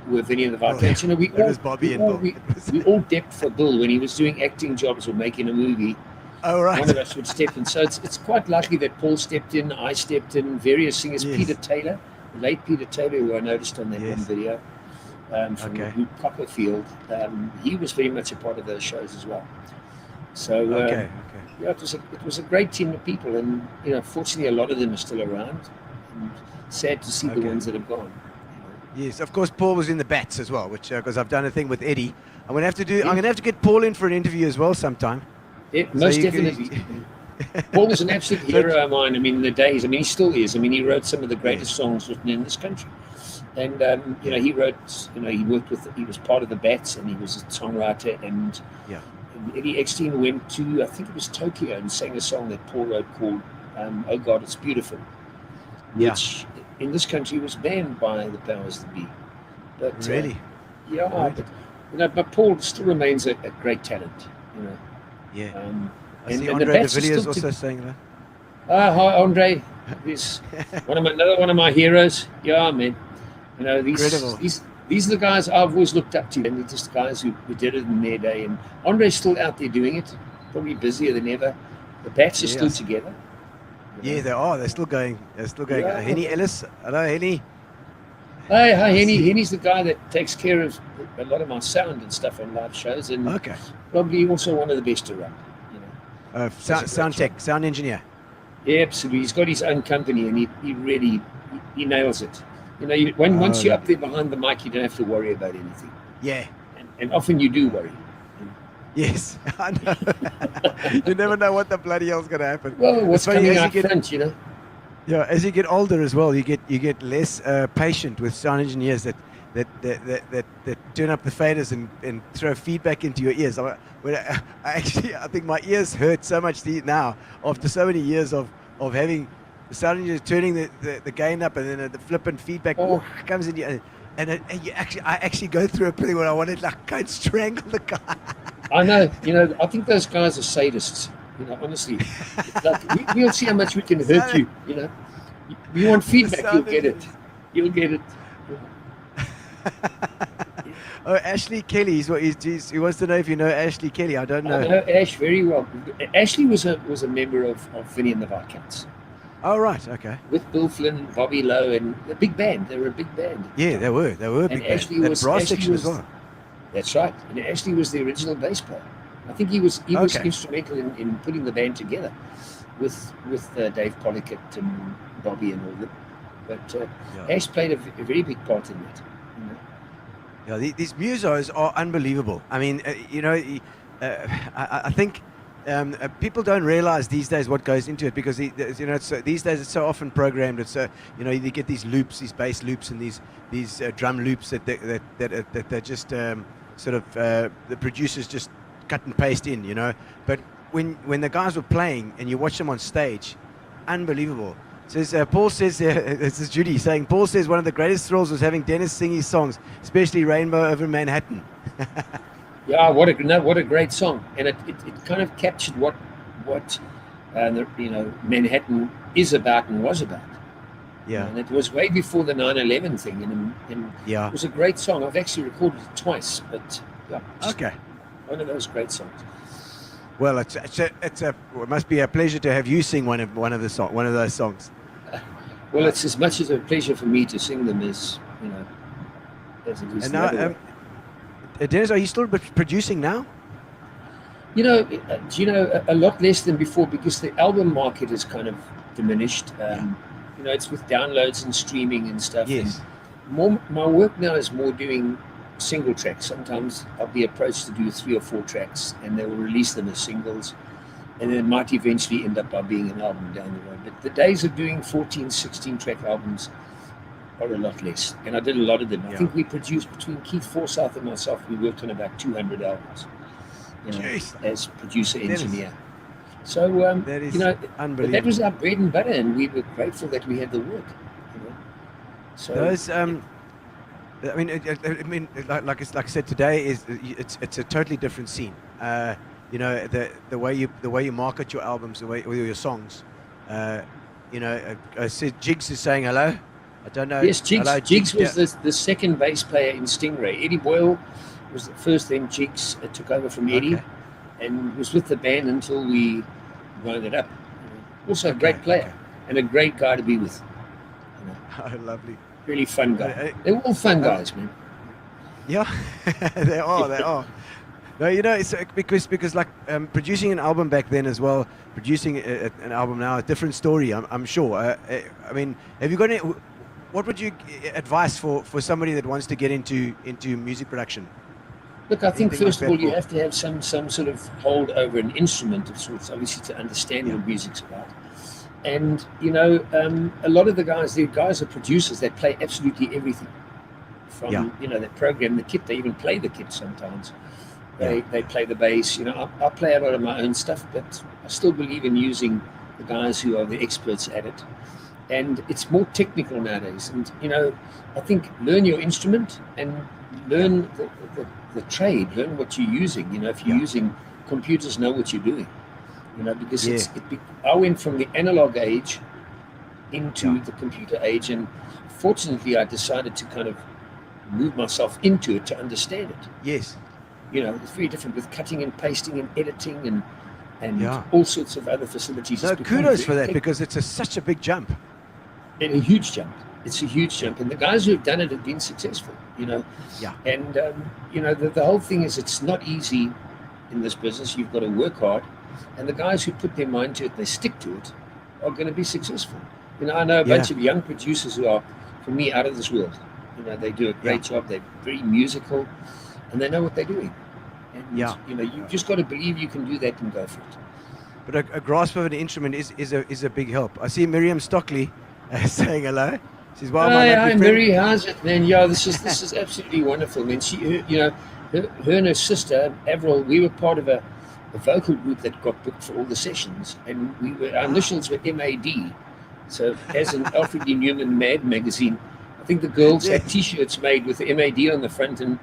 were Vinny and the Viscounts. You know, we all depped for Bill when he was doing acting jobs or making a movie. Oh, right. One of us would step in. So it's quite likely that Paul stepped in, I stepped in, various singers. Yes. Peter Taylor, the late Peter Taylor, who I noticed on that one video from Copperfield. He was very much a part of those shows as well. So yeah, it was a great team of people, and you know, fortunately, a lot of them are still around. And sad to see the ones that have gone. Yes, of course, Paul was in the Bats as well, which because I've done a thing with Eddie. I'm gonna have to get Paul in for an interview as well sometime. Yeah, most definitely. Paul was an absolute hero of mine. I mean, in the days. I mean, he still is. I mean, he wrote some of the greatest songs written in this country. And you know, he wrote. You know, he worked with. He was part of the Bats, and he was a songwriter. And Eddie Eckstein went to, I think it was Tokyo, and sang a song that Paul wrote called "Oh God, It's Beautiful," which in this country was banned by the powers that be. But really, but you know, but Paul still remains a great talent. You know. Yeah. I And see the Andre Bats de are Villiers still also saying that. Hi Andre. He's another one of my heroes. Yeah, man. You know, these are the guys I've always looked up to, and they're just guys who did it in their day. And Andre's still out there doing it, probably busier than ever. The Bats are still together. Yeah, they are. They're still going. Yeah. Henny Ellis. Hello, Henny. Hi, Henny. Henny's the guy that takes care of a lot of my sound and stuff on live shows, and probably also one of the best around. You know, sound engineer. Yeah, absolutely. He's got his own company, and he really nails it. You know, once you're up there behind the mic, you don't have to worry about anything. Yeah. And often you do worry. Yes, I know. You never know what the bloody hell's going to happen. Well, what's coming out front, you know? Yeah, as you get older as well, you get less patient with sound engineers that turn up the faders and throw feedback into your ears. I think my ears hurt so much now after so many years of having the sound engineer turning the gain up, and then the flippant feedback comes in you, and I actually go through a thing where I want to like go and strangle the guy. I know, you know. I think those guys are sadists. You know, honestly, like, we'll see how much we can hurt you. You know, you want feedback, you'll get it. You'll get it. Oh, Ashley Kelly. He wants to know if you know Ashley Kelly. I don't know. I know Ash very well. Ashley was a member of Vinny and the Viscounts. Oh, right. Okay. With Bill Flynn, Bobby Lowe, and a big band. They were a big band. Yeah, they were. They were a big band. Ashley was brass section as well. That's right. And Ashley was the original bass player. I think he was instrumental in putting the band together with Dave Pollickett and Bobby and all that. But Ash played a very big part in that. You know? Yeah, these musos are unbelievable. I mean, I think people don't realize these days what goes into it, because these days it's so often programmed. It's you get these loops, these bass loops, and these drum loops that they're just sort of the producers just cut and paste in, But when the guys were playing and you watch them on stage, unbelievable. Says Paul says this is Judy saying, Paul says one of the greatest thrills was having Dennis sing his songs, especially Rainbow Over Manhattan. Yeah, what a great song, and it kind of captured what Manhattan is about and was about. Yeah, and it was way before the 9/11 thing, and yeah, it was a great song. I've actually recorded it twice, but yeah, okay, one of those great songs. Well, it must be a pleasure to have you sing one of those songs. Well, it's as much as a pleasure for me to sing them as as it is. And now, Dennis, are you still producing now? A lot less than before, because the album market is kind of diminished. It's with downloads and streaming and stuff. Yes. And my work now is more doing single tracks. Sometimes I'll be approached to do 3 or 4 tracks, and they will release them as singles, and then it might eventually end up by being an album down the road. But the days of doing 14, 16 track albums are a lot less, and I did a lot of them. I think we produced, between Keith Forsyth and myself, we worked on about 200 albums, as producer engineer. So that is unbelievable. but that was our bread and butter, and we were grateful that we had the work. So those like I said, today it's a totally different scene. The way you market your albums, the way or your songs. I said Jigs is saying hello. I don't know. Yes, Jigs. Hello, Jigs was the second bass player in Stingray. Eddie Boyle was the first. Then Jigs took over from Eddie, and was with the band until we wound it up. Also a great player and a great guy to be with. Oh, lovely. Really fun guy. They're all fun guys, man. Yeah, they are. No, it's because like producing an album back then as well, producing an album now, a different story. I'm sure. I mean, have you got any? What would you advise for somebody that wants to get into music production? Look, I think first of all you have to have some sort of hold over an instrument of sorts, obviously, to understand what music's about. And a lot of the guys are producers that play absolutely everything. From they program the kit, they even play the kit sometimes. They play the bass. I play a lot of my own stuff, but I still believe in using the guys who are the experts at it. And it's more technical nowadays. And I think learn your instrument and learn the trade. Learn what you're using. If you're using computers, know what you're doing. Because I went from the analog age into the computer age, and fortunately I decided to kind of move myself into it to understand it. Yes. It's very different with cutting and pasting and editing and all sorts of other facilities. So kudos for that, because it's such a big jump. And a huge jump. It's a huge jump, and the guys who have done it have been successful. And the whole thing is, it's not easy in this business. You've got to work hard, and the guys who put their mind to it, they stick to it, are going to be successful. I know a bunch of young producers who are, for me, out of this world. They do a great job. They're very musical, and they know what they're doing. And you just got to believe you can do that and go for it. But a grasp of an instrument is a big help. I see Miriam Stockley saying hello. She says, "Well, hi, Mary, how's it, man? Yeah, this is absolutely wonderful, man. She, her and her sister Avril, we were part of a vocal group that got booked for all the sessions, and our initials were MAD. So, as in Alfred E. Newman Mad magazine, I think the girls had T-shirts made with the MAD on the front, and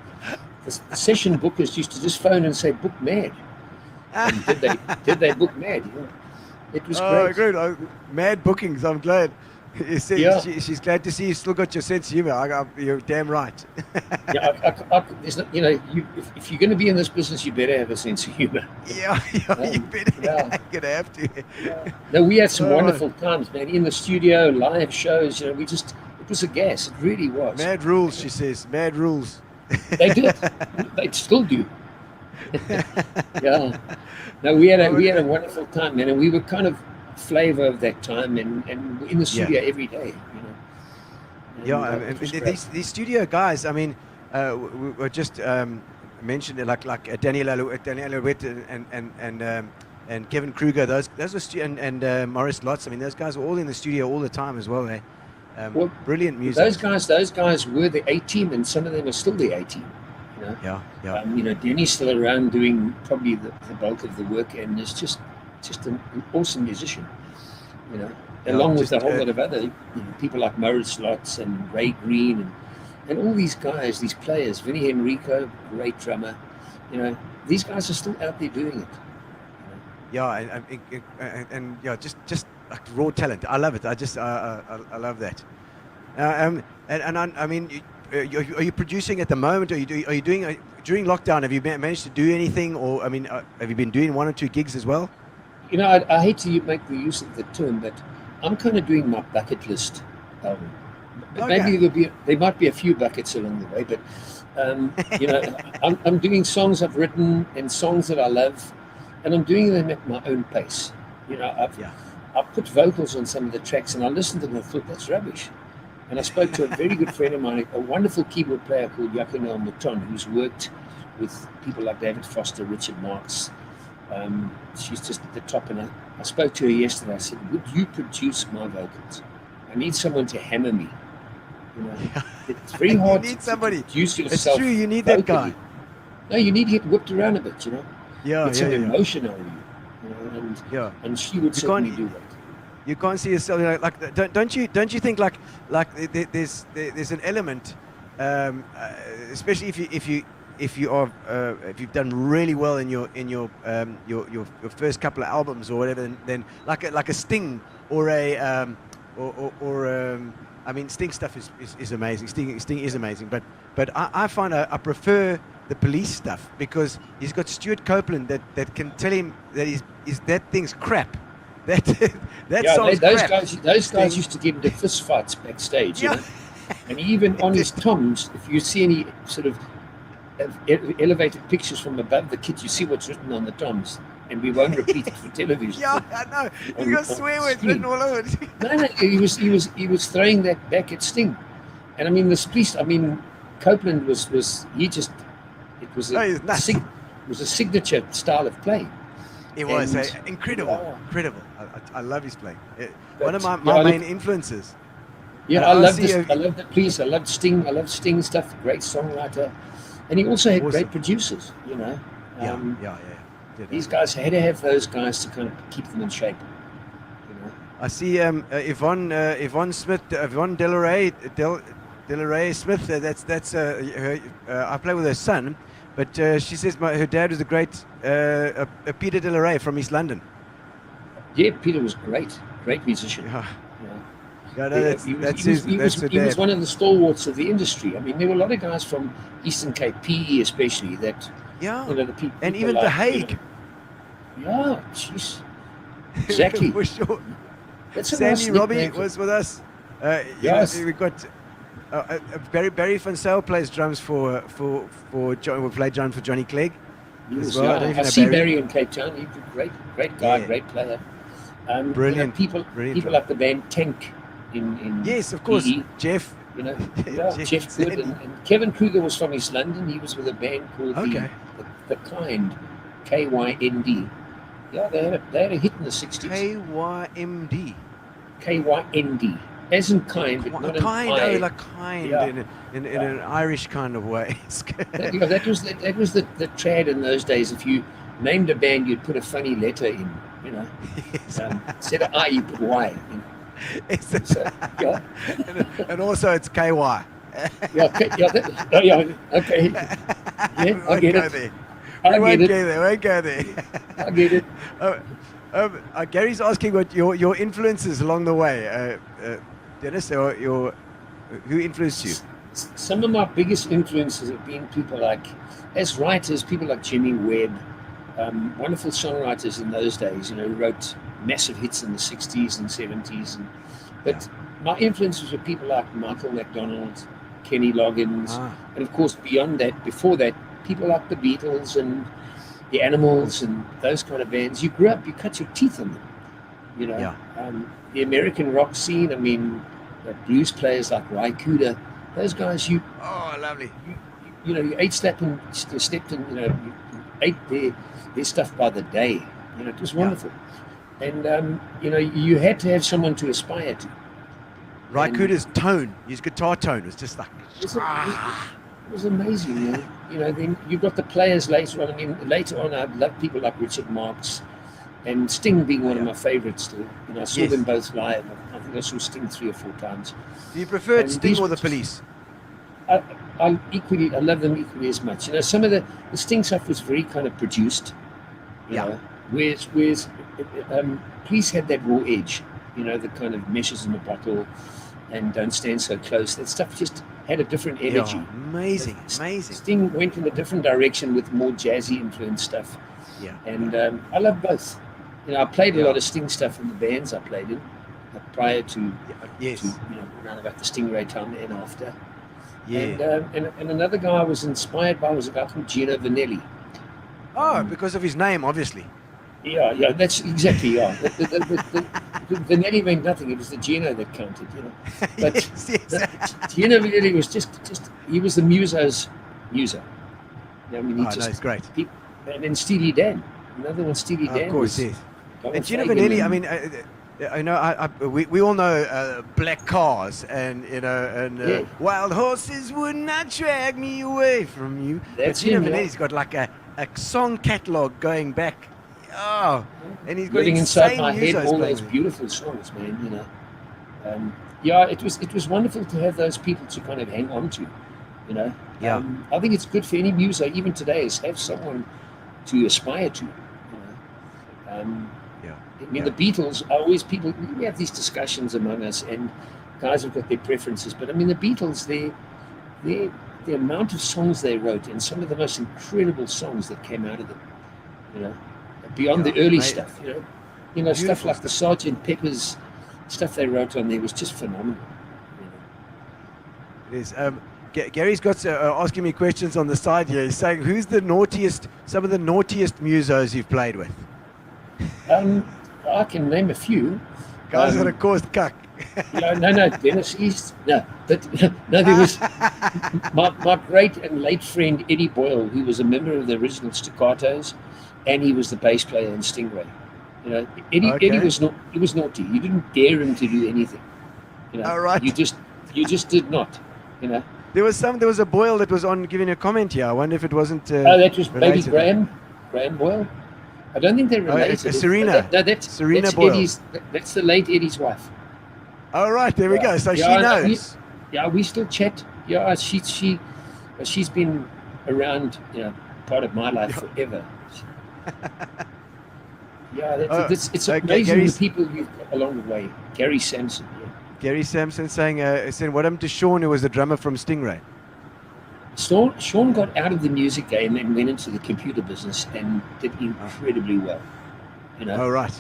the session bookers used to just phone and say, "Book Mad." And did they book Mad? It was great. Great. Mad bookings. I'm glad. You see, she's glad to see you still got your sense of humor. You're damn right. There's not, if you're going to be in this business, you better have a sense of humor. You better. You're gonna have to. No, we had some wonderful times, man. In the studio, live shows. It was a gas. It really was. Mad rules, she says. Mad rules. They did. They still do. No, we had a wonderful time, man, and we were kind of flavor of that time, and in the studio every day. These studio guys. I mean, we just mentioned it, like Daniel Alouette and Kevin Kruger. Those were and Maurice Lotz. I mean, those guys are all in the studio all the time as well. Well, Brilliant music. Those guys were the A team, and some of them are still the A team. You know? Yeah. You know, Denny's still around doing probably the bulk of the work, and is just an awesome musician. You know, along with a whole lot of other people like Maurice Lotz and Ray Green and all these guys, these players. Vinnie Henrico, great drummer. You know, these guys are still out there doing it. Yeah, and yeah, just like raw talent. I love it. I love that. I mean, are you producing at the moment? Are you doing during lockdown? Have you managed to do anything, or I mean, have you been doing 1 or 2 gigs as well? You know, I hate to make the use of the term, but I'm kind of doing my bucket list album. Maybe there might be a few buckets along the way, but you know, I'm doing songs I've written and songs that I love, and I'm doing them at my own pace. You know, I've put vocals on some of the tracks, and I listened to them and thought, that's rubbish. And I spoke to a very good friend of mine, a wonderful keyboard player called Yakinel Mouton, who's worked with people like David Foster, Richard Marx. She's just at the top, and I spoke to her yesterday. I said, would you produce my vocals? I need someone to hammer me. You know, it's very hard to produce yourself. It's true, you need that guy. No, you need to get whipped around a bit, you know. Get some emotion out of you, you know, and she would certainly do that. You can't see yourself like don't you think like there's an element, especially if you've done really well in your first couple of albums or whatever, then like a Sting or a I mean, Sting stuff is amazing. Sting is amazing, but I find I prefer the Police stuff because he's got Stuart Copeland that can tell him that that thing's crap. That song's crap. Those guys used to get into fist fights backstage, you know? And even on his toms, if you see any sort of elevated pictures from above the kit, you see what's written on the toms, and we won't repeat it for television. Yeah, I know. You got swear words written all over it. No, he was throwing that back at Sting, and I mean Copeland was it was a signature style of play. It was incredible. I love his playing. One of my main influences. Yeah, I love the Police. I love Sting. I love Sting stuff. Great songwriter, and he also had great producers. You know. Yeah. These guys had to have those guys to kind of keep them in shape. You know. I see Yvonne Smith, Yvonne Delaray Smith. That's her. I play with her son, but she says her dad was a great Peter Delaray from East London. Yeah, Peter was great musician. He was one of the stalwarts of the industry. I mean, there were a lot of guys from Eastern Cape, PE especially, that you know, the people and even The Hague. You know, yeah, jeez, exactly. For sure. Sandy Robbie was with us. Yes, we got Barry Van Sale plays drums for John. We played drums for Johnny Clegg. Yes, well. I see Barry in Cape Town. He's a great guy, great player. Brilliant. You know, people like the band Tank in yes, of course, PE. Jeff. You know, Jeff Good, and Kevin Kruger was from East London. He was with a band called the Kind, KYND. Yeah, they had a hit in the 60s. KYND. As in kind, but not kind. in I. Like kind in an Irish kind of way. that was the trad in those days. If you named a band, you'd put a funny letter in. You know, instead of I, you put Y. You know? And also it's KY. Okay. Yeah, I get it. We won't go there. I get it. Gary's asking what your influences along the way, Dennis. Who influenced you? Some of my biggest influences have been people like, as writers, people like Jimmy Webb, wonderful songwriters in those days. You know, who wrote massive hits in the 60s and 70s. But my influences were people like Michael McDonald, Kenny Loggins, and of course beyond that, before that, people like the Beatles and the Animals and those kind of bands. You grew up, you cut your teeth on them. You know, the American rock scene. I mean, blues players like Ry Cooder, those guys. lovely. You you ate stepped in, you ate their stuff by the day. It was wonderful. And, you had to have someone to aspire to. Raikuda's tone, his guitar tone was just like... It was amazing, then you've got the players later on. I mean, later on, I loved people like Richard Marx and Sting being one of my favorites still. I saw them both live. I think I saw Sting 3 or 4 times. Do you prefer Sting or the Police? I love them equally as much. Some of the Sting stuff was very kind of produced. Whereas Police had that raw edge. The kind of meshes in the bottle and Don't Stand So Close. That stuff just had a different energy. Amazing. Sting went in a different direction with more jazzy influenced stuff. And I love both. I played a lot of Sting stuff in the bands I played in prior to around about the Stingray time and after. And another guy I was inspired by was a guy called Gino Vanelli. Because of his name, obviously. Yeah, that's exactly, The Vanelli meant nothing. It was the Gino that counted, But Gino Vanelli was just he was the muso's muso. He's great. And then Steely Dan. Another one, Steely Dan. Of course, yes. And Gino Vanelli, we all know Black Cars and Wild Horses Would Not Drag Me Away From You. That's Gino him, Vanelli's got like a song catalogue going back. And he's got living inside my head musos all playing. those beautiful songs, man. It was wonderful to have those people to kind of hang on to. I think it's good for any muso, even today, is have someone to aspire to. The Beatles are always people. We have these discussions among us, and guys have got their preferences. But the Beatles, the amount of songs they wrote, and some of the most incredible songs that came out of them. Beyond the early stuff, stuff like the Sgt. Pepper's stuff they wrote on there was just phenomenal. It is. Gary's got asking me questions on the side here. He's saying, who's some of the naughtiest musos you've played with? I can name a few. Guys that are caused cuck. No, Dennis East. No, but there was my great and late friend Eddie Boyle, who was a member of the original Staccatos, and he was the bass player in Stingray. Eddie was naughty. You didn't dare him to do anything. Right. You just did not. There was a Boyle that was on giving a comment here. I wonder if it wasn't. That was maybe Graham Boyle. I don't think they're related. Serena. That's Serena Boyle. That's the late Eddie's wife. Oh right, there we go. So she knows. We still chat. Yeah, she's been around, part of my life forever. It's amazing the people you've got along the way. Gary Sampson. Yeah. Gary Sampson saying, what happened to Sean, who was the drummer from Stingray? Sean got out of the music game and went into the computer business and did incredibly well. Oh right.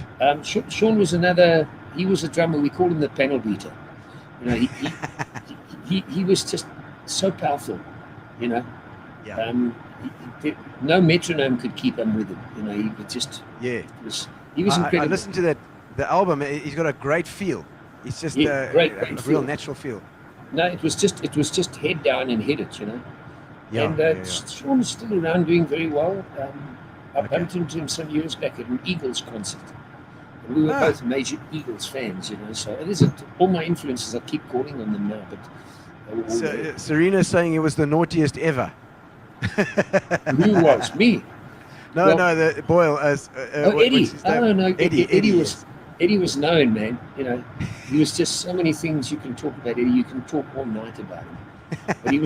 Sean was he was a drummer. We called him the panel beater. He was just so powerful. No metronome could keep him with him. He was just he was incredible. I listened to the album. He's got a great feel. It's just a real natural feel. No, it was just head down and hit it. Sean is still around doing very well. I bumped into him some years back at an Eagles concert. And we were both major Eagles fans, So it isn't all my influences. I keep calling on them now, but Serena's saying it was the naughtiest ever. Who was me? No, the Boyle as Eddie. Eddie. Eddie was known, man. He was just so many things you can talk about Eddie. You can talk all night about him. But he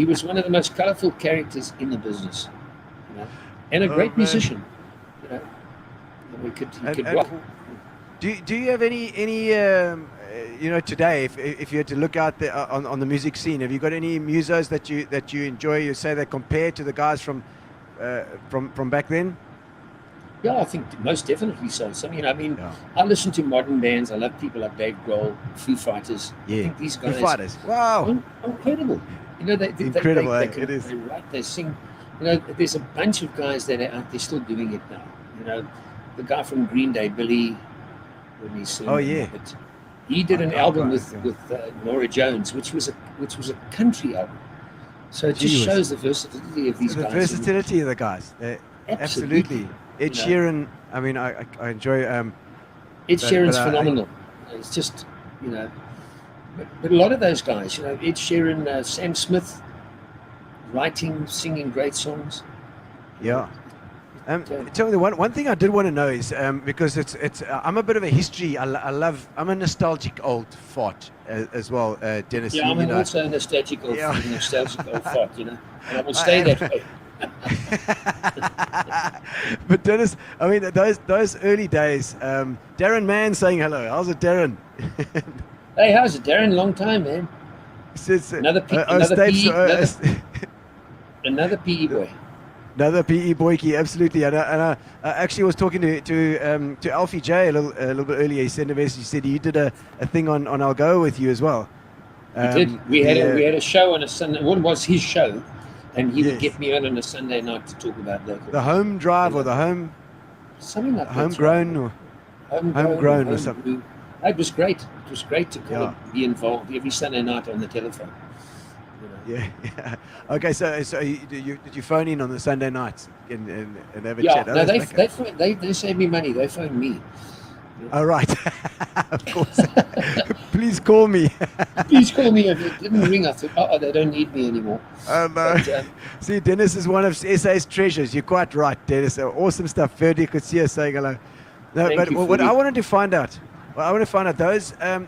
was one of the most colourful characters in the business, and a great musician. He could rock. Do you have any today, if you had to look out there on the music scene, have you got any musos that you enjoy? You say that compared to the guys from back then? Yeah, I think most definitely so. I listen to modern bands. I love people like Dave Grohl, Foo Fighters. Yeah, I think these guys. Foo Fighters. Wow. Incredible. Incredible. It is. They write, they sing. There's a bunch of guys that are out there still doing it now. The guy from Green Day, Billy. Oh yeah. But he did an album with Nora Jones, which was a country album. So it Gee just whiz. shows the versatility of these The guys. versatility of the guys. Absolutely. Ed You know. Sheeran. I mean, I enjoy. Ed but Sheeran's I- phenomenal. It's just, but a lot of those guys, Ed Sheeran, Sam Smith, writing, singing great songs. Yeah. Tell me the one thing I did want to know is because it's I'm a bit of a history. I'm a nostalgic old fart as well, Dennis. Yeah, I'm also a nostalgic old fart, and I will stay that way. But Dennis, I mean those early days. Darren Mann saying hello. How's it, Darren? Hey, how's it, Darren? Long time, man. Says, Another PE boy. Another PE boykie, absolutely. And I actually was talking to Alfie J a little bit earlier. He sent a message. He said you did a thing on I'll Go With You as well. We did. We had a show on a Sunday. What was his show? And he would get me on a Sunday night to talk about local. The home drive or the home, something like that. Homegrown or homegrown or something. It was great. It was great to be involved every Sunday night on the telephone. Yeah. Okay, so did you phone in on the Sunday nights and have a chat? No, they saved me money. They phoned me. Oh, right. Of course. Please call me. Please call me. If it didn't ring, I thought, they don't need me anymore. See, Dennis is one of SA's treasures. You're quite right, Dennis. Awesome stuff. Ferdy could see us saying hello. No, Thank but you, what Ferdy. I wanted to find out,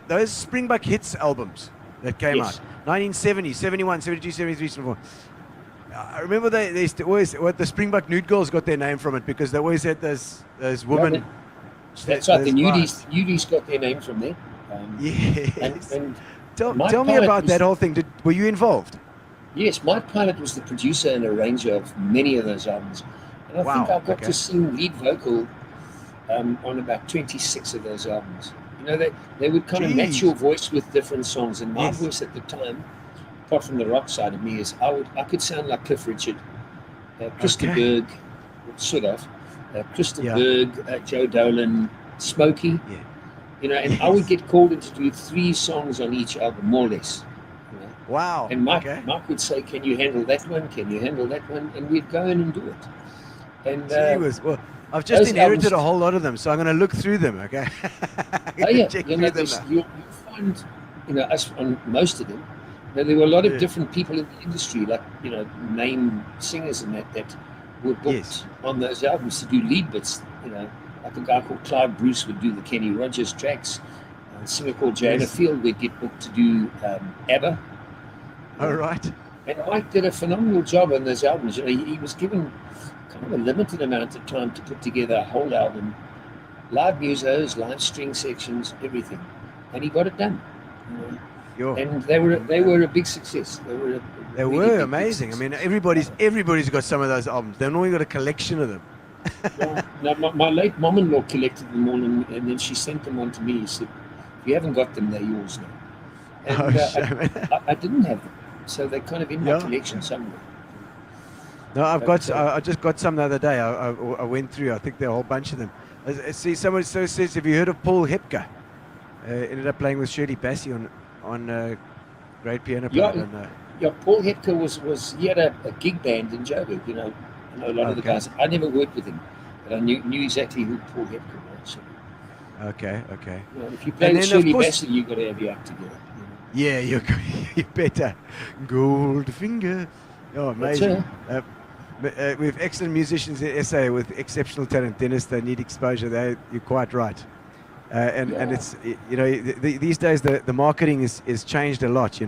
those Springbok Hits albums that came out, 1970, 71, 72, 73, 74. I remember they used to always, the Springbok Nude Girls got their name from it because they always had those women. That's right. The bars. nudies got their name from there. Yes. And Tell Mike me Pilot about was- that whole thing. Were you involved? Yes, Mike Pilot was the producer and arranger of many of those albums. And I think I got to sing lead vocal on about 26 of those albums. They would kind of match your voice with different songs. And my voice at the time, apart from the rock side of me, is I could sound like Cliff Richard, Christa Berg, sort of, Christa Berg, Joe Dolan, Smokey. Yeah. And I would get called in to do 3 songs on each album, more or less. Wow. And Mark would say, "Can you handle that one? Can you handle that one?" And we'd go in and do it. And well, I've just inherited a whole lot of them, so I'm going to look through them. Okay. You'll find, us on most of them. There were a lot of different people in the industry, like name singers and that were booked on those albums to do lead bits. Like a guy called Clive Bruce would do the Kenny Rogers tracks. A singer called Joanna Field would get booked to do ABBA. All right. And Mike did a phenomenal job on those albums. He was given kind of a limited amount of time to put together a whole album, live musos, live string sections, everything, and he got it done. And they were a big success. They were amazing. I mean, everybody's got some of those albums. They've normally got a collection of them. No, my late mom-in-law collected them all, and then she sent them on to me. She said, "If you haven't got them, they're yours now." And I didn't have them, so they're kind of in my collection somewhere. No, I just got some the other day. I went through. I think there are a whole bunch of them. See, someone says, "Have you heard of Paul Hepker?" Ended up playing with Shirley Bassey on great piano player. Yeah, Paul Hepker was he had a gig band in Joburg. I know a lot of the guys. I never worked with him, but I knew exactly who Paul Hepker was. So, okay. If you play with Shirley Bassey, you've got to have your act together. Yeah, you better. Goldfinger. Oh, amazing. We have excellent musicians in SA with exceptional talent. Dennis, they need exposure. You're quite right. And it's, these days the marketing is changed a lot,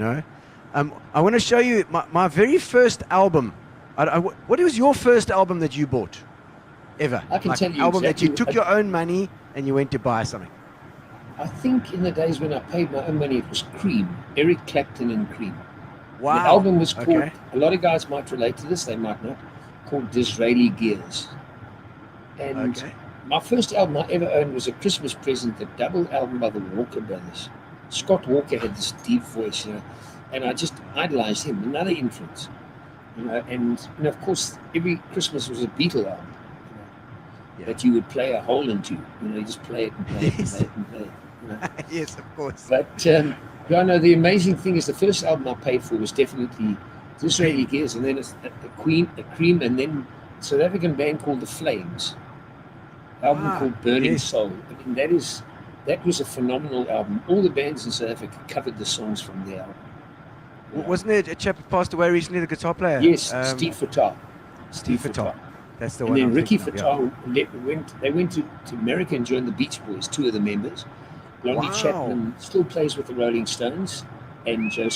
I want to show you my very first album. What was your first album that you bought ever? I can tell you album exactly, that you took your own money and you went to buy something. I think in the days when I paid my own money, it was Cream, Eric Clapton and Cream. Wow. The album was called, a lot of guys might relate to this, they might not, called Disraeli Gears. And my first album I ever owned was a Christmas present, a double album by the Walker Brothers. Scott Walker had this deep voice, and I just idolized him, another influence. And of course, every Christmas was a Beatle album that you would play a hole into. You just play it and play it and play it and play it. Yes, of course. But the amazing thing is the first album I paid for was definitely It's Israeli gears, and then it's a cream, and then South African band called the Flames. Album Ah, called Burning yes. Soul. I mean, that was a phenomenal album. All the bands in South Africa covered the songs from the album. Wasn't there a chap who passed away recently, the guitar player? Yes, Steve Fatah. Steve Fatah. That's the And one. then I'm Ricky thinking of, Fatah went to America and joined the Beach Boys, two of the members. Blondie Wow. Chapman still plays with the Rolling Stones, and Joe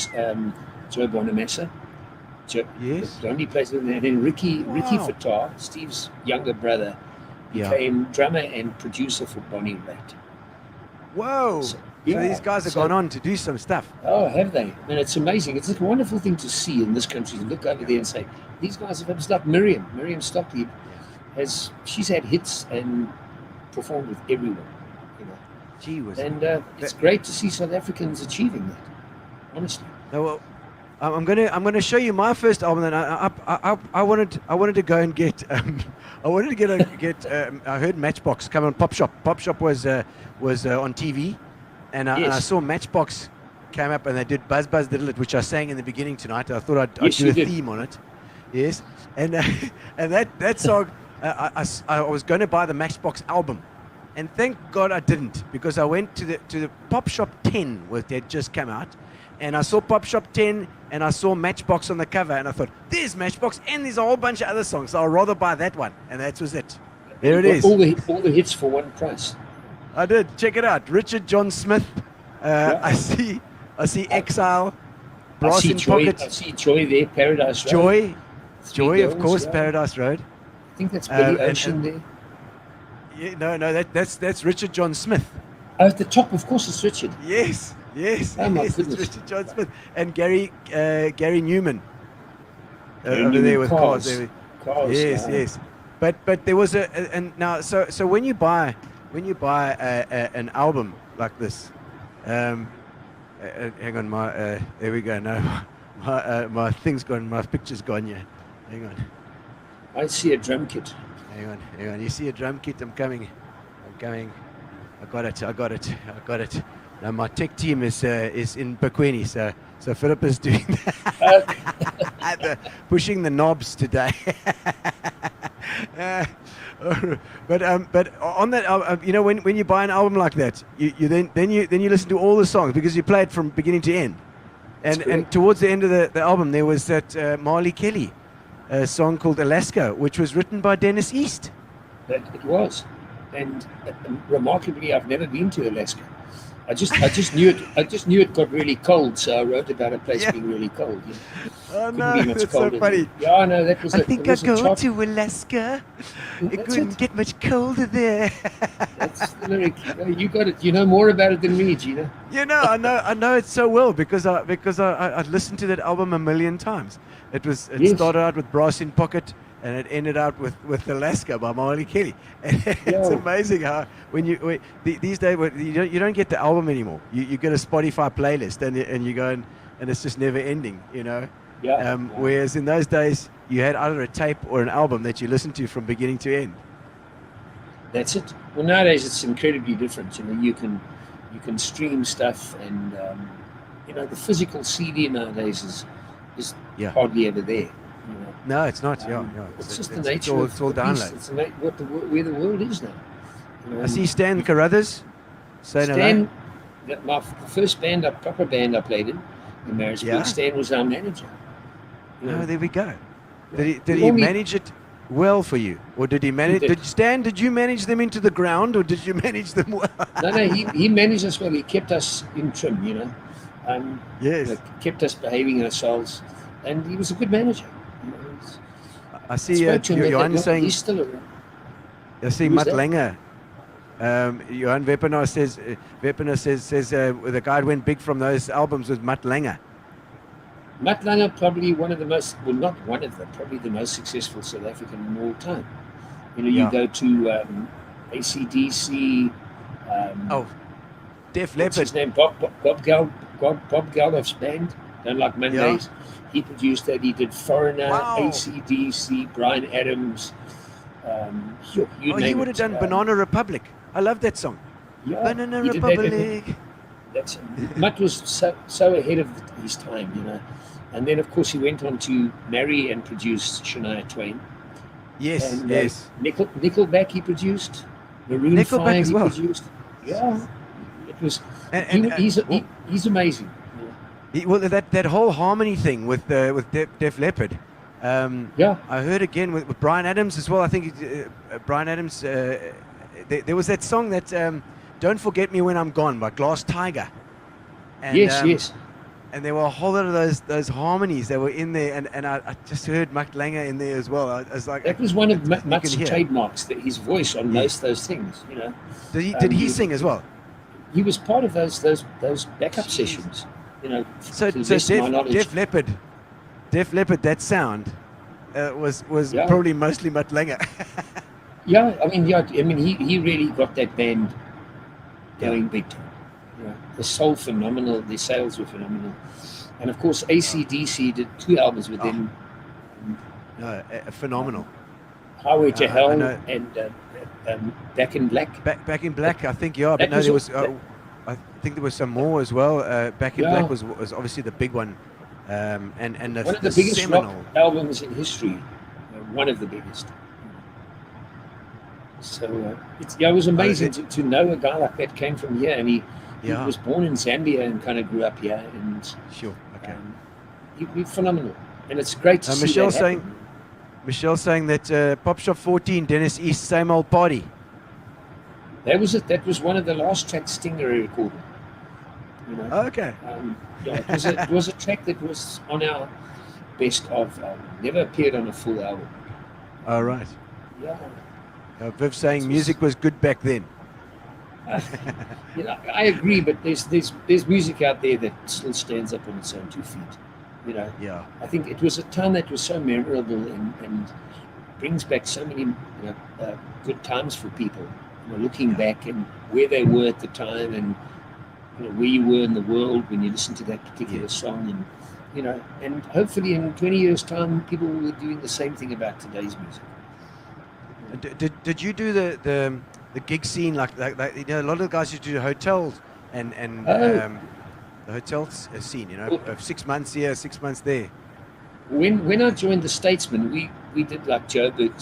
Bonamassa. Yes. Blondie plays with them. And then Ricky Wow. Fatah, Steve's younger brother, Yeah. became drummer and producer for Bonnie Raitt. Whoa. So, So yeah, these guys have so- gone on to do some stuff. Oh, have they? And it's amazing. It's a wonderful thing to see in this country, to look over there and say, these guys have, it's like Miriam Stockley she's had hits and performed with everyone, you know. Gee whiz. And it's great to see South Africans achieving that, honestly. No, well, I'm gonna show you my first album. Then I wanted to go and get I heard Matchbox come on Pop Shop. Pop Shop was on TV, and I Yes. saw Matchbox came up and they did Buzz Buzz Diddle It, which I sang in the beginning tonight. I thought I'd Yes, do you a did. theme on it. Yes, and and that song I was going to buy the Matchbox album. And thank God I didn't, because I went to the Pop Shop 10 where they had just come out, and I saw Pop Shop 10 and I saw Matchbox on the cover, and I thought, there's Matchbox and there's a whole bunch of other songs, so I'll rather buy that one, and that was it. There it is. All the hits for one price. I did. Check it out. Richard John Smith. Yeah. I see Exile, I Brass see in Joy. Pocket, I see Joy there, Paradise Road. Joy, of Girls, course, yeah. Paradise Road. I think that's Billy and- Ocean there. Yeah, no, that's Richard John Smith. Oh, at the top, of course, it's Richard. Yes, Oh, my yes, it's goodness. Richard John Smith and Gary Newman Gary over Newman there with Cars. cars. Cars, Yes, yeah. yes. But there was and now so when you buy an album like this, hang on, there we go. No, my thing's gone. My picture's gone. Yeah, hang on. I see a drum kit. Hang on. You see a drum kit? I'm coming. I got it. Now my tech team is in Bekwini, so Philip is doing pushing the knobs today. But on that, you know, when you buy an album like that, you then you listen to all the songs because you play it from beginning to end. And towards the end of the album, there was that Marley Kelly song called Alaska, which was written by Dennis East. That it was, and remarkably, I've never been to Alaska. I just knew it got really cold, so I wrote about a place Yeah. being really cold. Yeah. Oh Couldn't no, be much that's so colder funny. than- Yeah, I know that was. I think I'd go chart. to Alaska. It That's couldn't it. get much colder there. That's the lyric. You got it. You know more about it than me, Gina. You know, I know it so well because I listened to that album a million times. It Yes. started out with Brass in Pocket and it ended out with Alaska by Marley Kelly. And it's Yeah. amazing how these days you don't get the album anymore. You get a Spotify playlist and you go and it's just never ending. You know. Yeah. Whereas in those days you had either a tape or an album that you listened to from beginning to end. That's it. Well, nowadays it's incredibly different. You know, you can stream stuff, and you know, the physical CD nowadays is Yeah. hardly ever there. You know. No, it's not. Yeah. It's just the nature It's all of the beast. download. It's where the world is now. You know, I see Stan Carruthers saying hello. the first proper band I played in Maritzburg, Yeah. Stan was our manager. You know, Oh, there we go. Did We he only- manage it well for you, or did he manage? did. Did you manage them into the ground, or did you manage them well? No, he managed us well. He kept us in trim, you know. Yes. You know, kept us behaving ourselves, and he was a good manager. You know, I see Johan saying. he's still around. I see Who's Matt that? Langer. Johan Weppenaar says the guy who went big from those albums was Matt Langer. Matt Langer, probably probably the most successful South African in all time. You know, Yeah. you go to AC/DC. Def What's his Leppard. name? Bob Geldof's band. Don't Like Mondays. He produced that. He did Foreigner, Wow. AC/DC, Brian Adams. You He name would it. have done Banana Republic. I love that song. Yeah, Banana he did that, Republic. Mutt was so ahead of his time, you know, And then, of course, he went on to marry and produce Shania Twain. Yes, And, yes. Nickelback he produced. Maroon Nickelback 5 as well. he produced. Yeah, it was. And- He's amazing. Well, that whole harmony thing with Def Leppard. Yeah. I heard again with Bryan Adams as well. I think Bryan Adams. There was that song that "Don't Forget Me When I'm Gone" by Glass Tiger. And, Yes. And there were a whole lot of those harmonies that were in there, and I just heard Mutt Lange in there as well. I was like, That was one of Mutt's hear. trademarks, that his voice on most of those things. You know, did he sing as well? he was part of those backup sessions. You know, So to the best of my knowledge. Def Leppard, that sound was Yeah. probably mostly Mutt Lange. Yeah, I mean, he really got that band going big time. You know, the soul phenomenal, the sales were phenomenal, and of course AC/DC did 2 albums with them, No, phenomenal. Highway to I Hell know. and Back in Black. Back in Black, I think, yeah. But That no, was there a- was. I think there was some more as well. Back in Yeah. Black was obviously the big one, and One of the biggest seminal. rock albums in history, one of the biggest. So it was amazing to know a guy like that came from here, and he Yeah. was born in Zambia and kind of grew up here, and Sure. Okay. he's phenomenal, and it's great to see Michelle that happen. Michelle saying that Pop Shop 14, Dennis East, same old party. That was it. That was one of the last tracks Stingray recorded. You know, Okay. yeah, it was a track that was on our best of. Never appeared on a full album. All right. Yeah. Viv saying music was good back then. You know, I agree, but there's music out there that still stands up on its own 2 feet. You know, Yeah. I think it was a time that was so memorable and brings back so many good times for people. You know, looking back and where they were at the time, and you know, where you were in the world when you listened to that particular song, and you know, and hopefully in 20 years' time, people will be doing the same thing about today's music. Did you do the gig scene like you know, a lot of the guys used to do hotels and the hotel scene, you know, of 6 months here, 6 months there. When I joined the Statesman, we did like Joburg,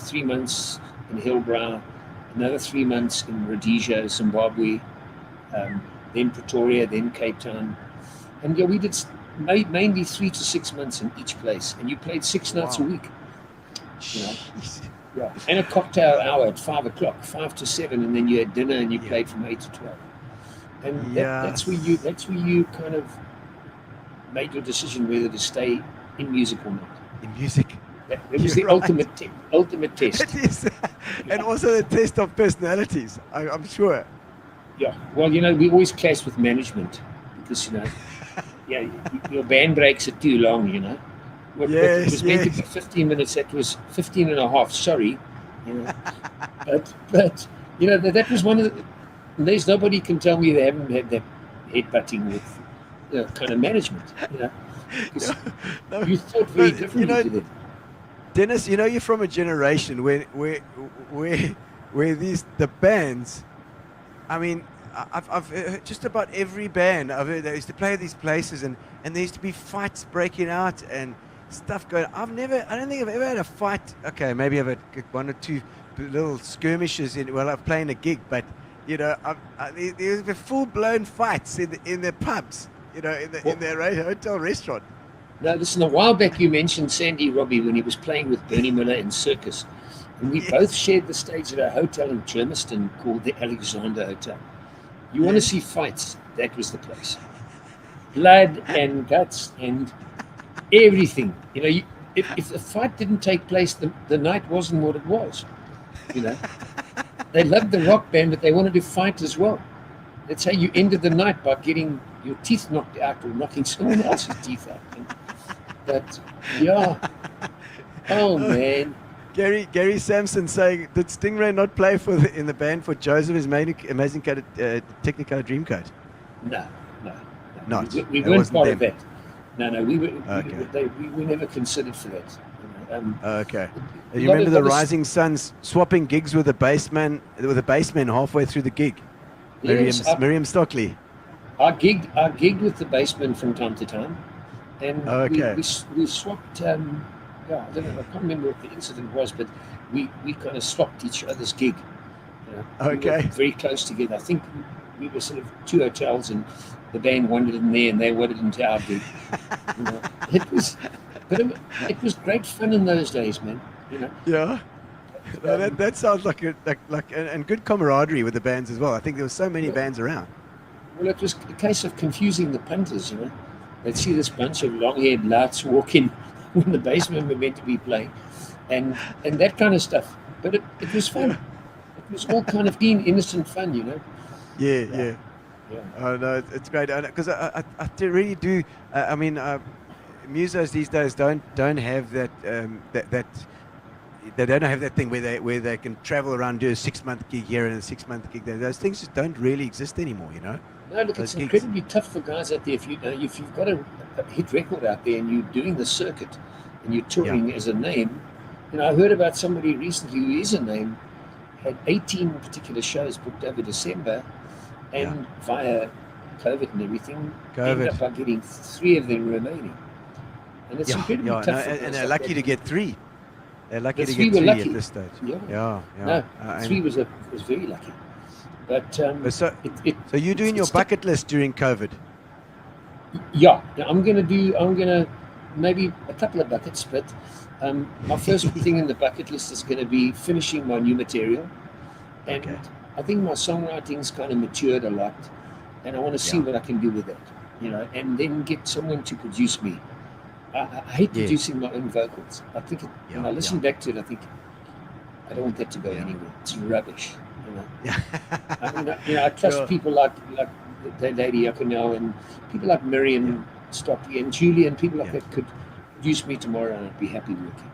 3 months in Hillbrow, another 3 months in Rhodesia, Zimbabwe, then Pretoria, then Cape Town, and yeah, we did mainly 3 to 6 months in each place, and you played 6 nights a week. You know? Yeah. And a cocktail hour at 5 o'clock, 5 to 7, and then you had dinner and you played from 8 to 12. And that's where you kind of made your decision whether to stay in music or not. In music. It was You're the right. ultimate test. It is. And also the test of personalities, I'm sure. Yeah. Well, you know, we always clash with management because, you know, yeah, your band breaks are too long, you know. What it was meant to be 15 minutes, that was 15 and a half, sorry. You know. but you know, that was one of the, there's nobody can tell me they haven't had that headbutting with kind of management, you know. No, you thought very differently you know, to them. Dennis, you know, you're from a generation where the bands, I mean, I've heard just about every band I've heard, they used to play these places and there used to be fights breaking out and stuff going. I don't think I've ever had a fight. Okay, maybe I've had 1 or 2 little skirmishes while I'm playing a gig, but you know, there's been full-blown fights in the pubs, you know, in their hotel restaurant. Now, listen, a while back you mentioned Sandy Robbie when he was playing with Bernie Miller in Circus, and we both shared the stage at a hotel in Germiston called the Alexander Hotel. You want to see fights? That was the place. Blood and guts and everything. You know, if the fight didn't take place, the night wasn't what it was. You know, they loved the rock band, but they wanted to fight as well. That's how you ended the night, by getting your teeth knocked out or knocking someone else's teeth out. But yeah, oh man. Gary Sampson saying, did Stingray not play in the band for Joseph's Amazing Technicolor Dreamcoat? No. Not. We That weren't wasn't part of them. that. No, we were. Okay. We were never considered for that. Okay. a You lot remember of the other Rising Suns swapping gigs with the bassman halfway through the gig? Yes, Miriam Stockley. I gigged with the bassman from time to time, and Okay. we swapped. Yeah, I don't know. I can't remember what the incident was, but we kind of swapped each other's gig. You know, we Okay. were very close together. I think we were sort of two hotels, and the band wandered in there, and they wandered into our gig. You know, it was great fun in those days, man. You know. Yeah. No, that sounds like and good camaraderie with the bands as well. I think there were so many bands around. Well, it was a case of confusing the punters, you know. They'd see this bunch of long-haired louts walk in when the bassmen were meant to be playing, and that kind of stuff. But it was fun. It was all kind of innocent fun, you know. Yeah. Oh no, it's great because I really do. I mean, musos these days don't have that that. They don't have that thing where they can travel around, do a 6-month gig here and a 6-month gig there. Those things just don't really exist anymore, you know. No, look, Those it's gigs. incredibly tough for guys out there. If you've got a hit record out there and you're doing the circuit and you're touring as a name, you know, I heard about somebody recently who is a name, had 18 particular shows booked over December, and via COVID and everything, ended up by getting 3 of them remaining. And it's incredibly tough. And they're lucky to get 3. They're lucky The to 3 get were 3 lucky. at this stage. Yeah. Yeah. No, 3 was very lucky. But So you're doing your bucket list during COVID? Yeah, I'm gonna maybe a couple of buckets, but my first thing in the bucket list is going to be finishing my new material, and I think my songwriting's kind of matured a lot, and I want to see what I can do with it, you know, and then get someone to produce me. I hate producing my own vocals. I think when I listen back to it, I think I don't want that to go anywhere. It's rubbish, you know. I mean, I trust people like the lady Yokonel and people like Miriam Stockley and Julie and people like that could produce me tomorrow, and I'd be happy working.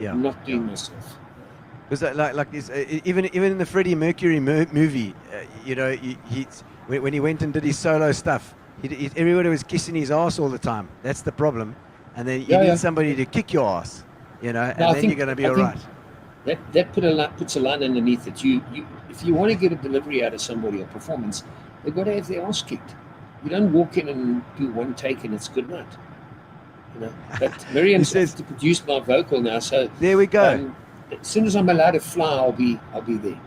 I'm not doing myself. Because like this, even in the Freddie Mercury movie, you know, when he went and did his solo stuff, everybody was kissing his ass all the time. That's the problem. And then you need somebody to kick your ass, you know, and then you're going to be all right. That puts a line underneath it. You if you want to get a delivery out of somebody, a performance, they've got to have their ass kicked. You don't walk in and do one take and it's good night. You know. But Miriam says to produce my vocal now, so there we go. As soon as I'm allowed to fly, I'll be there. You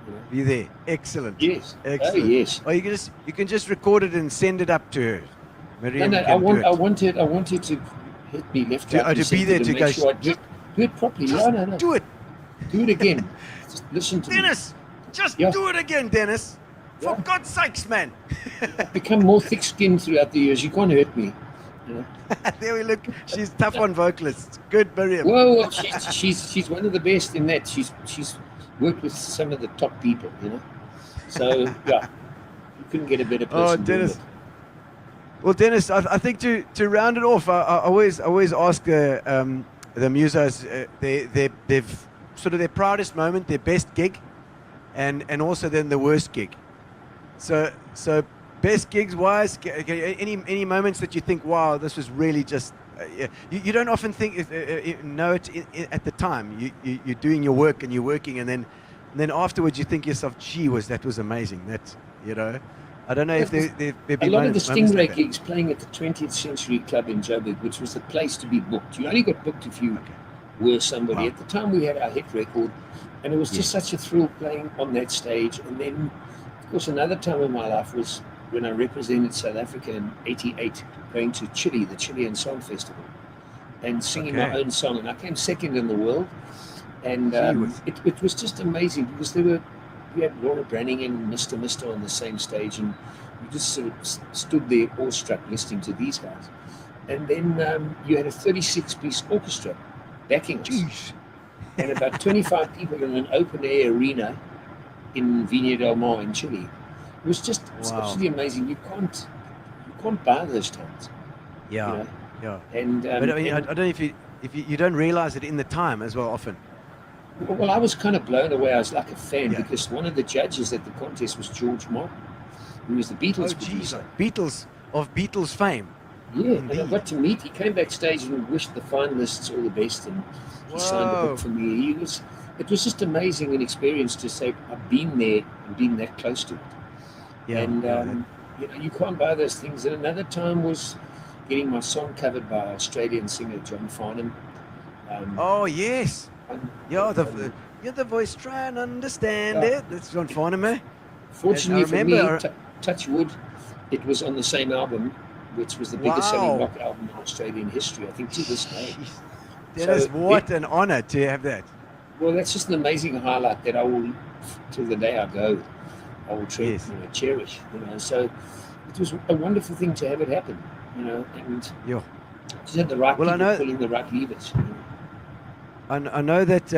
know? Be there. Excellent. Yes. Excellent. Oh yes. Oh, you can just record it and send it up to her. Miriam, No, I wanted to hit me left, right, to be there to go. Sure do it properly. No. Do it. Do it again. Just listen to Dennis, just do it again, Dennis. For God's sakes, man. Become more thick-skinned throughout the years. You can't hurt me. You know? There we look. She's tough on vocalists. Good, Miriam. Well, she's one of the best in that. She's worked with some of the top people, you know. So you couldn't get a better person. Oh, Dennis. Well, Dennis, I think to round it off, I always ask the musos they've sort of their proudest moment, their best gig, and also then the worst gig. So best gigs wise, any moments that you think, wow, this was really just. You don't often think know it at the time. You're doing your work and you're working, and then afterwards you think to yourself, gee, that was amazing. That, you know. I don't know if there've been a lot of the Stingray like gigs playing at the 20th Century Club in Joburg, which was the place to be booked. You only got booked if you were somebody. At the time, we had our hit record, and it was just such a thrill playing on that stage. And then, of course, another time in my life was when I represented South Africa in '88, going to Chile, the Chilean Song Festival, and singing my own song. And I came second in the world, and it was just amazing because we had Laura Branning and Mr. on the same stage, and we just sort of stood there awestruck listening to these guys. And then you had a 36-piece orchestra backing us. Jeez. And about 25 people in an open-air arena in Viña del Mar in Chile. It was just absolutely amazing. You can't buy those times. Yeah, you know? yeah. And but I mean, I don't know if you don't realize it in the time as well often. Well, I was kind of blown away. I was like a fan because one of the judges at the contest was George Martin, who was the Beatles producer. Beatles fame. Yeah, and I got to meet. He came backstage and wished the finalists all the best, and he signed the book for me. It was just amazing an experience to say I've been there and been that close to it. Yeah, and you know, you can't buy those things. And another time was getting my song covered by Australian singer John Farnham. Oh yes. Yeah, um, you're the voice. Try and understand it. That's John Farnham, eh? Fortunately for me, remember- touch wood, it was on the same album, which was the biggest selling Wow. rock album in Australian history, I think, to this day. Jeez. Dennis, So, what an honor to have that. Well, that's just an amazing highlight that I will, till the day I go, I will Yes. cherish. So it was a wonderful thing to have it happen, and Yeah. just had the right Well, I people know- pulling the right levers. I know that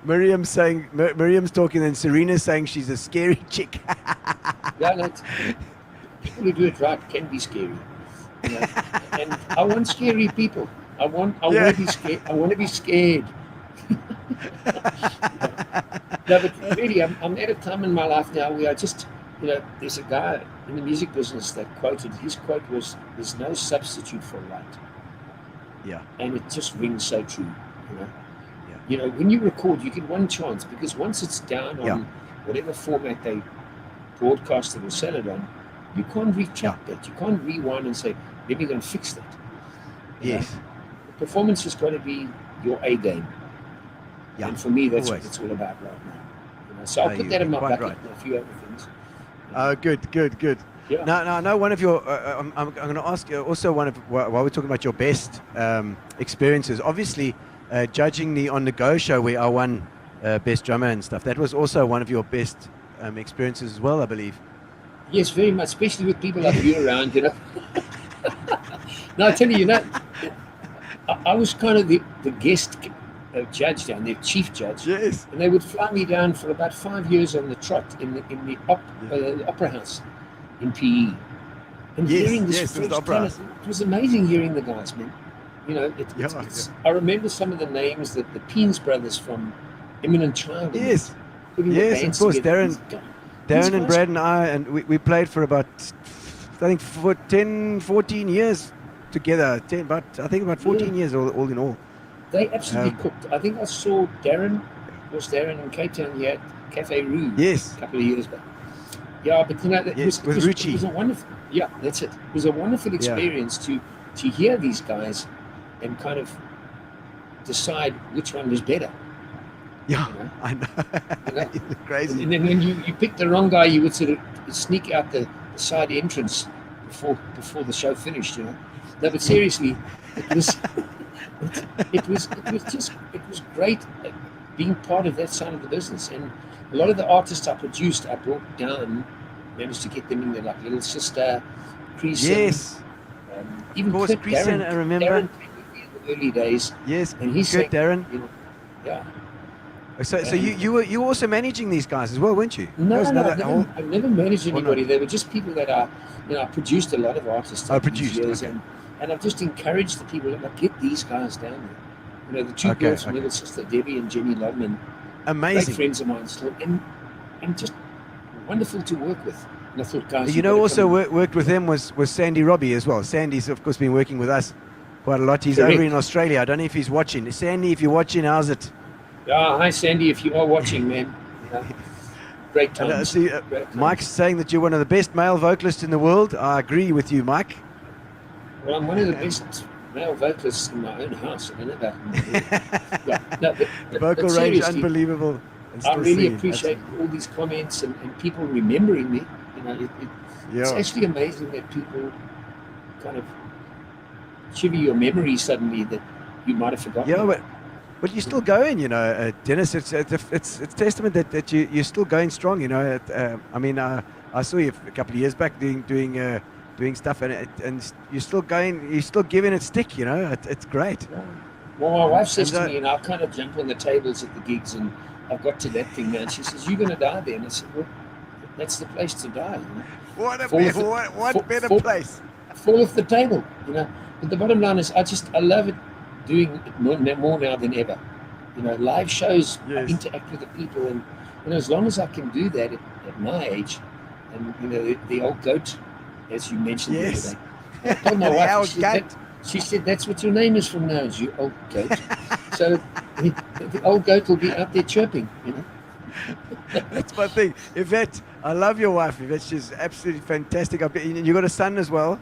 Miriam's talking and Serena's saying she's a scary chick. Yeah, people who do it right can be scary. And I want scary people. I want to be scared. I want to be scared. No, but really, I'm at a time in my life now where I just, there's a guy in the music business that quoted, his quote was, "There's no substitute for light." Yeah. And it just rings so true, Yeah. when you record, you get one chance, because once it's down on whatever format they broadcast it or sell it on, you can't retract that. You can't rewind and say, let me go and fix that. You know? Yes. The performance has got to be your A game. Yeah. And for me, that's Always. what it's all about right now. So I'll No, put that in my you're quite bucket right. and a few other things. Oh, good. Yeah. Now, I know one of your. I'm going to ask you also one of while we're talking about your best experiences. Obviously, judging the On the Go show where I won best drummer and stuff. That was also one of your best experiences as well, I believe. Yes, very much, especially with people like you around, No, I tell you, I was kind of the guest judge down there, chief judge. Yes. And they would fly me down for about 5 years on the trot in the opera house in PE. And Yes, hearing this yes, it was fresh the opera talent, house. it was amazing hearing the guys, man. I remember some of the names that the Peens brothers from Eminent Child. Yes. putting the Yes, bands of course, together. Darren and guys- Brad and I, and we played for about, I think, for 10, 14 years together. About 14 years all in all. They absolutely cooked. I think I saw Darren in Cape Town here at Cafe Rue Yes. a couple of years back. Yeah, but that Yes, with it Ruchi. was a wonderful. Yeah, that's it. It was a wonderful experience to hear these guys and kind of decide which one was better. Yeah, You know? I know. You know? It's crazy. And then when you picked the wrong guy, you would sort of sneak out the side entrance before the show finished. No, but seriously, it was great being part of that side of the business. And a lot of the artists I produced, I brought down, managed to get them in there, like Little Sister, Creason. Yes. Even Of course, Kurt, Creason, I remember. Darren came with me in the early days, Yes. and he Good, sang, Darren. you know, yeah. So you were also managing these guys as well, weren't you? No, That was another I've never managed Oh, no. anybody. They were just people that I produced a lot of artists. Oh, over these produced, years, okay. and I've just encouraged the people that get these guys down there. You know, the two Okay, girls from okay. Little Sister, Debbie and Jenny Lodman, great amazing. friends of mine still, and just wonderful to work with. And I thought, guys, You know, better also come and- worked with them was Sandy Robbie as well. Sandy's of course been working with us quite a lot. He's Correct. over in Australia. I don't know if he's watching. Sandy, if you're watching, how's it? Hi Sandy, if you are watching, man. You know, great And, times. see, Great times. Mike's saying that you're one of the best male vocalists in the world. I agree with you, Mike. Well, I'm one of the best male vocalists in my own house. I don't know about yeah, no, but Vocal range seriously, unbelievable. And I still really singing. appreciate all these comments and people remembering me. You know, it's Yeah. actually amazing that people kind of shiver your memory suddenly that you might have forgotten. Yeah, but you're still going, you know, Dennis. It's testament that you're still going strong, you know. I mean, I saw you a couple of years back doing stuff, and you're still going, you're still giving it stick, you know. It's great. Yeah. Well, my wife says And, to me, and I'll kind of jump on the tables at the gigs, and I've got to that thing now. And she says, "You're going to die there," and I said, "Well, that's the place to die." You know? What a Fall off the- what fall- better fall- place? Fall off the table, you know. But the bottom line is, I love it, doing it more now than ever. You know, live shows, I Yes. interact with the people, and you know, as long as I can do that at my age, and you know, the old goat, as you mentioned Yes. the other day. I told my The wife, old she said, goat. she said, "That's what your name is from now, is you old goat." So the old goat will be out there chirping, you know. That's my thing. Yvette, I love your wife, Yvette. She's absolutely fantastic. You got a son as well.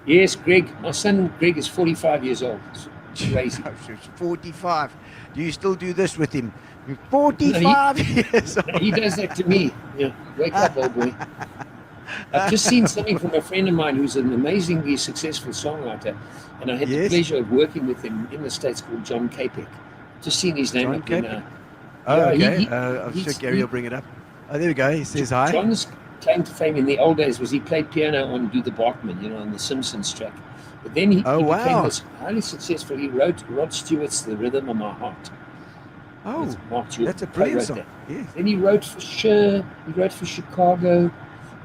Yes, Greg. My son Greg is 45 years old. It's crazy. 45. Do you still do this with him? You're 45 years old. He does that to me. Yeah, wake up, old boy. I've just seen something from a friend of mine who's an amazingly successful songwriter, and I had the Yes. pleasure of working with him in the States, called John Capek. Just seen his name John up in, Capek? Oh, yeah, okay. I'm sure Gary will bring it up. Oh, there we go. He says hi. John's claim to fame in the old days was he played piano on Do the Bartman, on the Simpsons track. But then he became wow. this highly successful. He wrote Rod Stewart's The Rhythm of My Heart. Oh, With Mark Stewart, that's a brilliant co-wrote song. that. Yes. Then he wrote for Cher, he wrote for Chicago.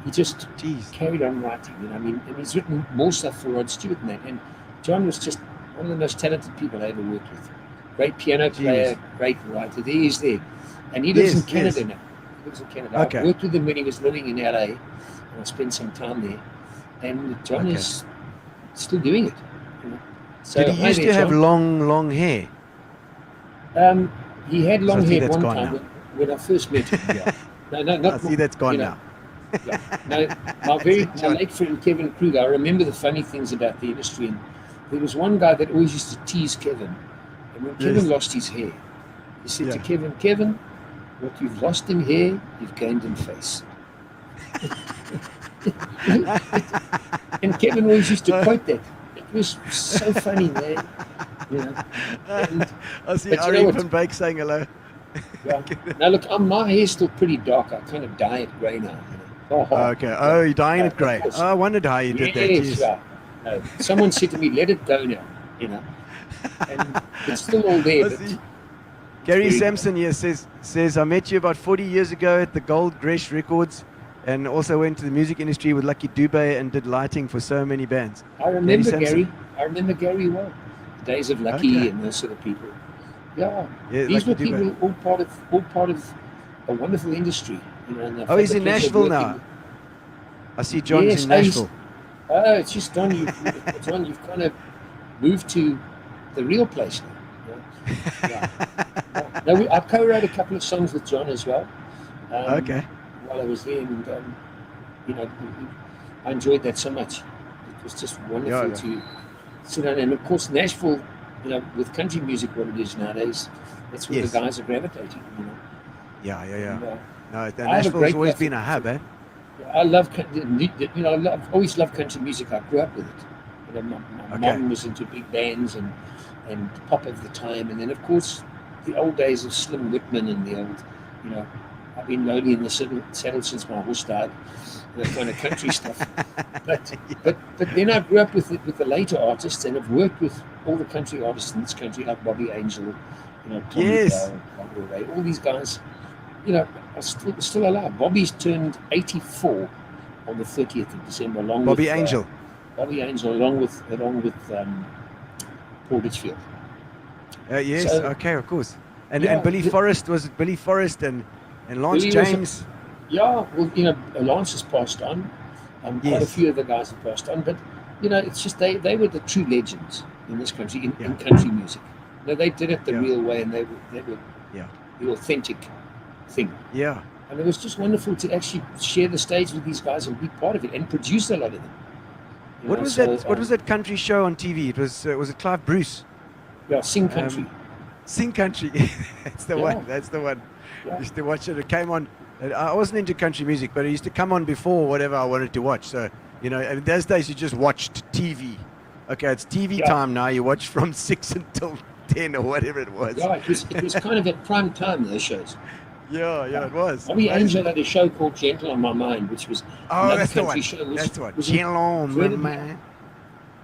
He just Jeez. carried on writing, I mean, and he's written more stuff for Rod Stewart than that. And John was just one of the most talented people I ever worked with. Great piano player, great writer. There he is there. And he lives Yes, in Canada yes. now. He lives in Canada. Okay. I worked with him when he was living in LA, and I spent some time there. And John Okay. is still doing it. So, Did he hi used there, to have John. long hair? He had long I see hair that's one gone time now. when I first met him. Yeah. No, I not see that's gone you know, now. Yeah. No, my late friend Kevin Kruger, I remember the funny things about the industry. And there was one guy that always used to tease Kevin. And when Kevin Yes. lost his hair, he said to Yeah. Kevin, what you've lost in hair, you've gained in face. And Kevin always used to quote that. It was so funny, man. And, I see but you know Ari what? van Beek saying hello. yeah. Now look, my hair's still pretty dark. I kind of dye it grey now. Okay. Oh, you're dying Of it grey. course. Oh, I wondered how you did that. Yes, Jeez. yeah. No, someone said to me, let it go now, And it's still all there. I But see. Gary Very Sampson here says I met you about 40 years ago at the Gold Gresh Records, and also went to the music industry with Lucky Dubé and did lighting for so many bands. I remember Sampson. Gary. I remember Gary well. The days of Lucky Okay. and those sort of people. Yeah, Yeah, these were Lucky Dubé. people all part of a wonderful industry. And I've Oh, had he's the in pleasure of Nashville working now. with- I see John's Yes, in Nashville. It's just John. You've kind of moved to the real place now. Yeah. No, I co-wrote a couple of songs with John as well. Okay. While I was there, and I enjoyed that so much. It was just wonderful Yeah. to sit down, and of course Nashville, with country music, what it is nowadays, that's where Yes. the guys are gravitating. Yeah. And, No, I have a Nashville's great always love been for- a hub, eh? I love, I've always loved country music. I grew up with it. My Okay. mom was into big bands and pop of the time, and then of course the old days of Slim Whitman and the old, I've been lonely in the saddle since my horse died, that kind of country stuff. But then I grew up with the later artists, and I've worked with all the country artists in this country, like Bobby Angel, Tommy Yes. Bell, Bobby Ray, all these guys. Are still alive. Bobby's turned 84 on the 30th of December, along Bobby with Angel. Bobby Angel, along with Paul Litchfield. Yes. So- Okay. Of course. And Yeah, Billy Forrest, was it Billy Forrest and Lance Billy was a- James? Yeah, well, Lance has passed on. Quite a Yes. few of the guys have passed on, but it's just they were the true legends in this country in Yeah. country music. They did it the Yeah. real way, and they were Yeah. the authentic thing. Yeah. And it was just wonderful to actually share the stage with these guys and be part of it and produce a lot of them. What was that? What was that country show on TV? It was it Clive Bruce? Yeah, Sing Country. Sing Country. That's the Yeah. one. That's the one. Yeah. Used to watch it. It came on. I wasn't into country music, but it used to come on before whatever I wanted to watch. So in those days you just watched TV. Okay, it's TV Yeah. time now. You watch from 6 until 10 or whatever it was. Yeah, it was kind of at prime time, those shows. Yeah, it was. Bobby Amazing. Angel had a show called Gentle on My Mind, which was Oh, another that's the country one. show. That's the one. Was Gentle on my incredibly- mind.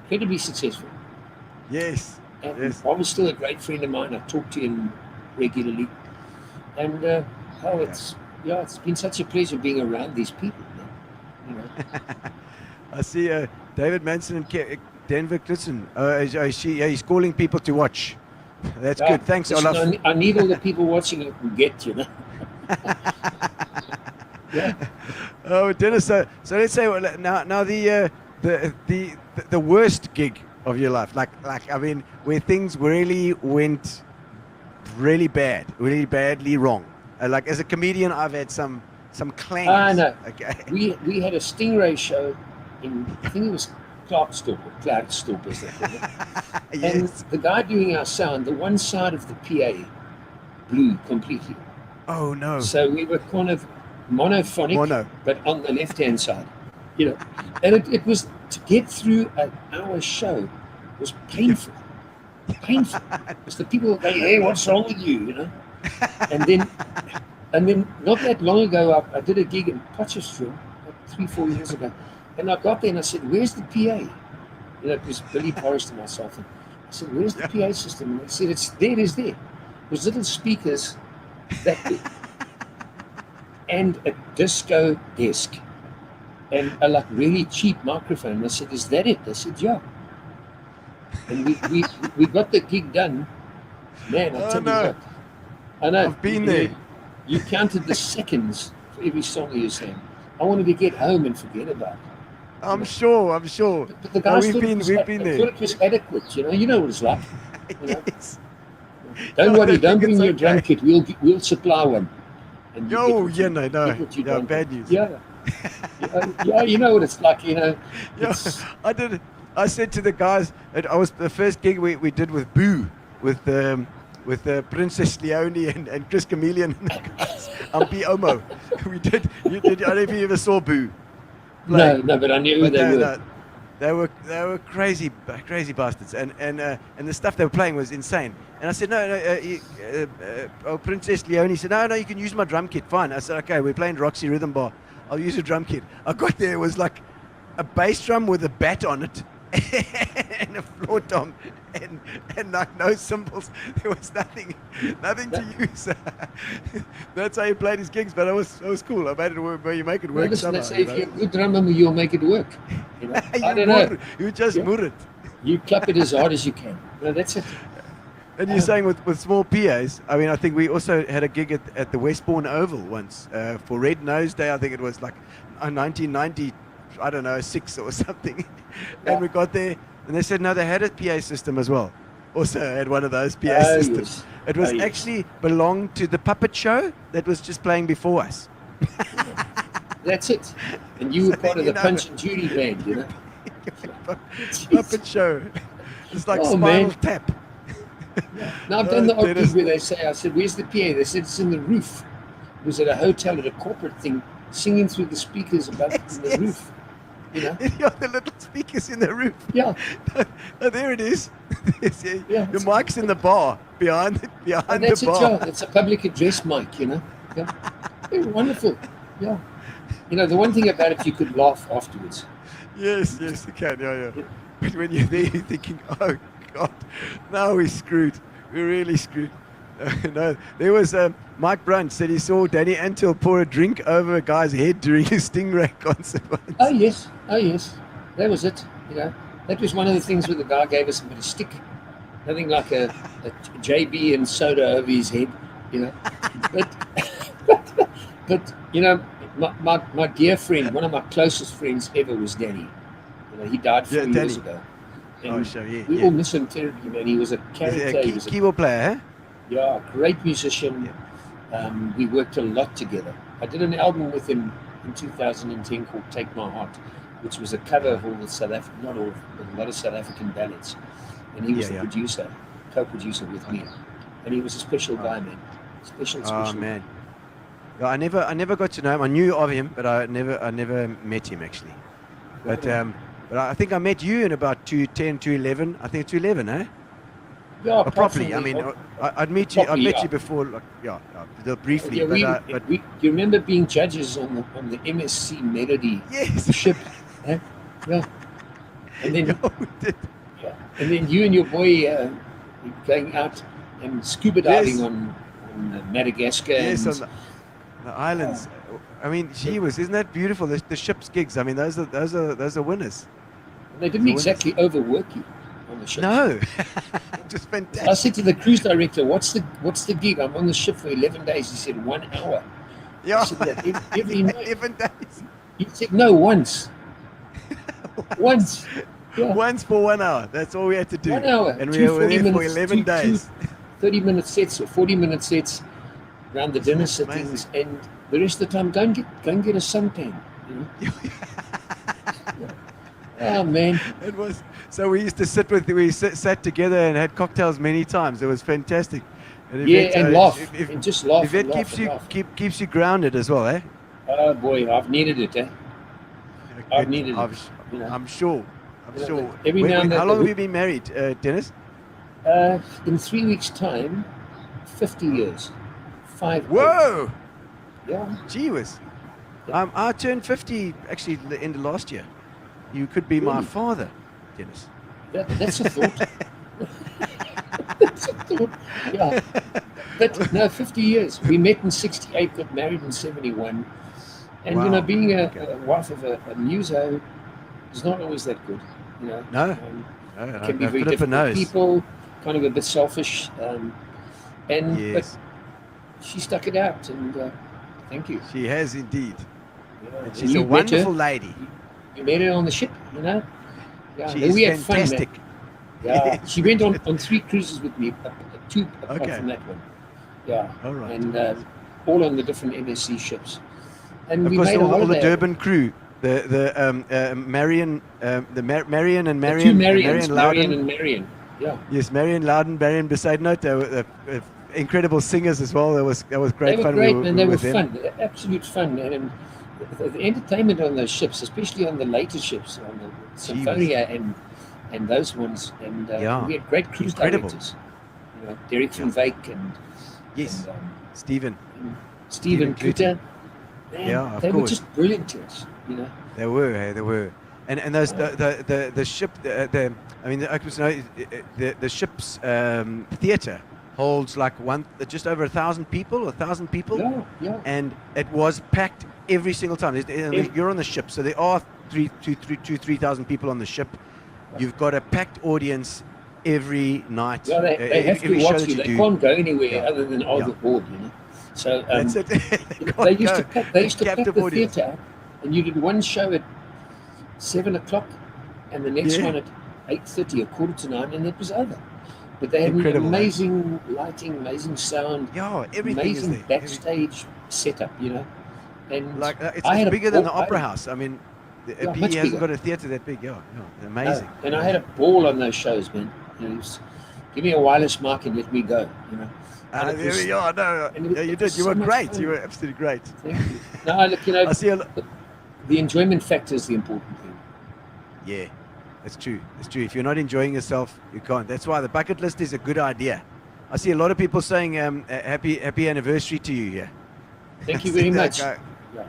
incredibly successful. Yes. And Yes. Bob was still a great friend of mine. I talk to him regularly. And it's been such a pleasure being around these people. I see David Manson and Denver Clitson. He's calling people to watch. That's Yeah, good. Thanks, listen, Olaf. I need all the people watching it to get, Yeah. Oh, Dennis. So let's say now the worst gig of your life, like I mean, where things really went really badly wrong. Like as a comedian, I've had some clangs. No. Okay. We had a Stingray show in, I think it was Clarkstorp, as they call it. Yes. And the guy doing our sound, the one side of the PA blew completely. Oh no. So we were kind of monophonic, Mono. but on the left-hand side, you know. And it was, to get through an hour show was painful. Painful. Because the people would go, hey, what's wrong with you, you know? And then not that long ago, I did a gig in Potchefstroom, like 3-4 years ago. And I got there and I said, where's the PA? You know, it was Billy Forrest and myself. And I said, where's the PA system? And they said, it's there, it is there. There's little speakers that big. And a disco desk. And a like really cheap microphone. And I said, is that it? They said, yeah. And we got the gig done. Man, I tell you what. I know. I've been there. You counted the seconds for every song you sang. I wanted to get home and forget about it. I'm sure. But the guys we've been there. thought it was adequate, you know what it's like. You know? Yes. Don't No, I worry, think don't bring it's your okay. drum kit. We'll supply one. And you Yo, get what yeah, you- no, get what you no, want. bad news. Yeah. Yeah, you know what it's like, you know. Yeah, It's- I said to the guys, I was the first gig we did with Boo, with Princess Leonie and Chris Chameleon and the guys. P. Omo. We did. I don't know if you ever saw Boo. play. no, but I knew who But they were. they were crazy bastards, and the stuff they were playing was insane. And I said, no, Princess Leonie said, no, you can use my drum kit, fine. I said, okay, we're playing Roxy Rhythm Bar, I'll use a drum kit. I got there, it was like a bass drum with a bat on it, and a floor tom, and like no cymbals. There was nothing to use. That's how he played his gigs, but it was cool. I made it work, but you make it Well, work listen, somehow. let's say if you're a good drummer, you'll make it work. You know? I don't know. You just Yeah. mur it. You clap it as hard as you can. No, that's it. And you're saying with small PAs, I mean, I think we also had a gig at the Westbourne Oval once for Red Nose Day. I think it was like 1990, I don't know, 6 or something. Yeah. And we got there, and they said, no, they had a PA system as well. Also had one of those PA Oh, systems. yes. It was Oh, yes. actually belonged to the puppet show that was just playing before us. That's it. And you were So part of you the know Punch and Judy band, you know. Puppet show. It's like Oh, Spinal man. Tap. Now I've done the odd That gig is- where they say, I said, where's the PA? They said it's in the roof. It was at a hotel at a corporate thing, singing through the speakers above Yes, the yes. roof. You know? Yeah, the little speakers in the roof. Yeah. Oh, there it is. Yeah. The mic's in the bar behind And that's the it, bar. yeah. It's a public address mic, you know. Yeah. They're wonderful. Yeah. You know, the one thing about it, you could laugh afterwards. Yes, you can. Yeah. But when you're there, you're thinking, oh God, now we're screwed. We're really screwed. No, there was Mike Brunt said he saw Danny Antil pour a drink over a guy's head during a Stingray concert once. Oh yes. That was it. You know, that was one of the things where the guy gave us a bit of stick. Nothing like a JB and soda over his head. You know, but you know, my dear friend, one of my closest friends ever was Danny. You know, he died 4 years Danny. ago. Oh, And sure, yeah, we yeah. all miss him terribly, man. He was a He's character. He a was a keyboard player, great musician. We worked a lot together. I did an album with him in 2010 called Take My Heart, which was a cover of all the not all, but a lot of South African ballads. And he was the producer, co-producer with me. And he was a special guy, man. Special. Oh man. Yeah, I never got to know him. I knew of him, but I never met him actually. But I think I met you in about 2010, 2011. I think 2011, eh? Yeah, Or properly. I mean, I'd met you. I Properly, met yeah. you before, like, briefly. Yeah, but do you remember being judges on the MSC Melody yes. ship? Eh? Yeah. And then Yeah, we did. Yeah. And then you and your boy going out and scuba diving Yes. on Madagascar. Yes, and, on the islands. I mean, isn't that beautiful? The ship's gigs. I mean, those are winners. they didn't exactly overwork you on the ship. No, just I fantastic. said to the cruise director, "What's the gig? I'm on the ship for 11 days." He said, 1 hour. Yeah, I said that every night. 11 days. He said, no, once. Once. Yeah. Once for 1 hour. That's all we had to do. 1 hour. And Two we were 40 there for minutes, 11 days. 30-minute sets or 40-minute sets around the dinner That's sittings, and the rest of the time, go and get a suntan. You know? Oh man. It was. So we used to sat together and had cocktails many times. It was fantastic. And Yeah, Yvette, and laugh. If, And just laugh. Yvette and laugh keeps and you laugh. keeps you grounded as well, eh? Oh boy, I've needed it, eh? I've needed it. You know? I'm sure. I'm You know, sure. but every now and then how long the- have you been married, Dennis? In 3 weeks' time, 50 years. 5. Whoa! Yeah. Gee whiz. I turned 50 actually the end of last year. You could be my Really? father, Dennis. That's a thought. That's a thought. Yeah. But no, 50 years. We met in 68, got married in 71. And, you Wow. know, being a wife of a muso is not always that good, you know. No. It can be very Philippa difficult knows. people, kind of a bit selfish. And Yes. but she stuck it out, and thank you. She has indeed. Yeah. And And she's you a met her. wonderful lady. You met her on the ship, you know. Yeah, She and is we had fun, man. fantastic. Yeah, she went on 3 cruises with me, 2 apart Okay. from that one. Yeah, All right. and all on the different MSC ships. And Of we course, made a all the holiday. Durban crew, Marion, Marion and The two Marion, Marians, Marion Loudon. and Marion. Yeah, Yes, Marion Loudon, Marion Besaidnout, they were incredible singers as well. That was great they were fun. great, we man. They were with them. fun, absolute fun. And the entertainment on those ships, especially on the later ships, on the Symphonia and those ones, and Yeah. we had great cruise Incredible. directors. You know, Derek van Wyk and Yes, and, Stephen. Stephen Clute. Clute. Man, Yeah, of they were course. just brilliant to us. You know. They were, and those the ship I mean the ship's theatre holds like just over 1,000 people, 1,000 people, Yeah, yeah. and it was packed every single time. You're on the ship, so there are 3,000 people on the ship. You've got a packed audience every night. Yeah, they have every to show watch that you. you They do. can't go anywhere Yeah. other than overboard, you know. So That's it. they used to pack Captive the audience. theatre out, and you did one show at 7 o'clock, and the next Yeah. one at 8:30 or 8:45, and it was over. But they had an Incredible, eh? amazing lighting, amazing sound, Yeah, everything is amazing there. backstage setup, you know. And Like I it's had a bigger than the ball- Opera House. I mean, Yeah, PE much hasn't bigger. got a theatre that big. Yeah, amazing. And I had a ball on those shows, man. You know, give me a wireless mic and let me go, you know. And it There was- we are. No, and it yeah, you was did. You so were much great. fun. You were absolutely great. Thank you. No, look, you know, I see a the enjoyment factor is the important thing. Yeah, it's true. It's true. If you're not enjoying yourself, you can't. That's why the bucket list is a good idea. I see a lot of people saying happy anniversary to you here. Thank you very much. Okay. Yeah.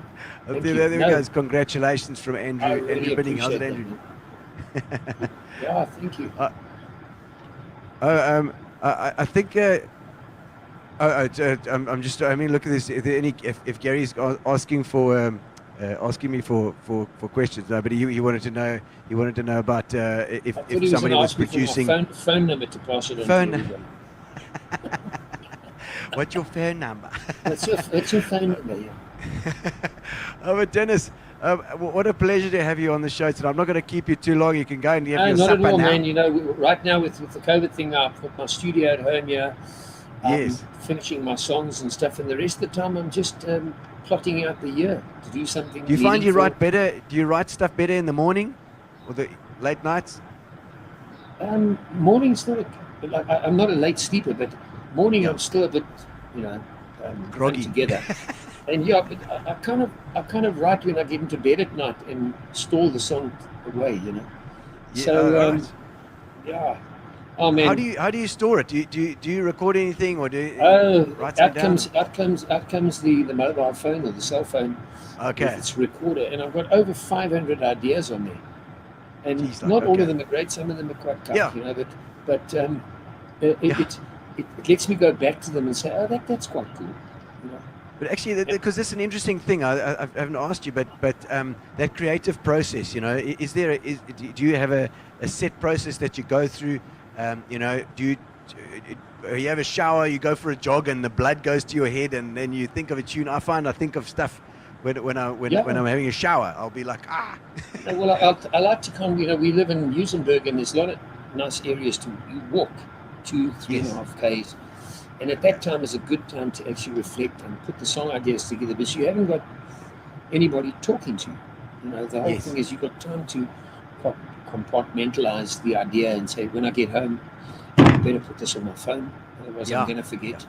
There Thank you. there we No. go. Congratulations from I Andrew. really Andrew Binning. How's it, appreciate Andrew? that. Yeah, thank you. I think. I'm just. I mean, look at this. If Gary's asking me for questions, no, but he wanted to know. He wanted to know about I thought he if was somebody gonna was ask me for my producing. phone number to pass it on Phone- to everybody. What's your phone number? What's your phone number? Yeah. Oh, but Dennis, what a pleasure to have you on the show tonight. I'm not going to keep you too long. You can go and have No, your not supper at all, now. man. You know, right now with the COVID thing, I've got my studio at home here. Yes. Finishing my songs and stuff, and the rest of the time I'm just plotting out the year to do something. Do you find you meaningful. write better? Do you write stuff better in the morning or the late nights? Morning's not I'm not a late sleeper, but morning I'm still a bit, you know, Groggy. together. And yeah, but I kind of write when I get into bed at night and store the song away, you know. Yeah, So right. yeah. Oh man. How do you store it? Do you record anything or do you write out something down? out comes the mobile phone or the cell phone Okay. with its recorder, and I've got over 500 ideas on there. And Jeez, not all okay. of them are great. Some of them are quite tough, Yeah. you know. But it lets me go back to them and say, oh, that's quite cool. You know? But actually, because that's an interesting thing. I haven't asked you, but that creative process, you know, do you have a set process that you go through? You know, do you have a shower, you go for a jog, and the blood goes to your head, and then you think of a tune? I think of stuff when I'm having a shower. I'll be like, ah. Well, I like to come. You know, we live in Muizenberg, and there's a lot of nice areas to walk, 2-3.5 k's. And at that time is a good time to actually reflect and put the song ideas together, because you haven't got anybody talking to you. You know, the whole Yes. thing is you've got time to compartmentalize the idea and say, when I get home, I better put this on my phone, otherwise Yeah. I'm going to forget.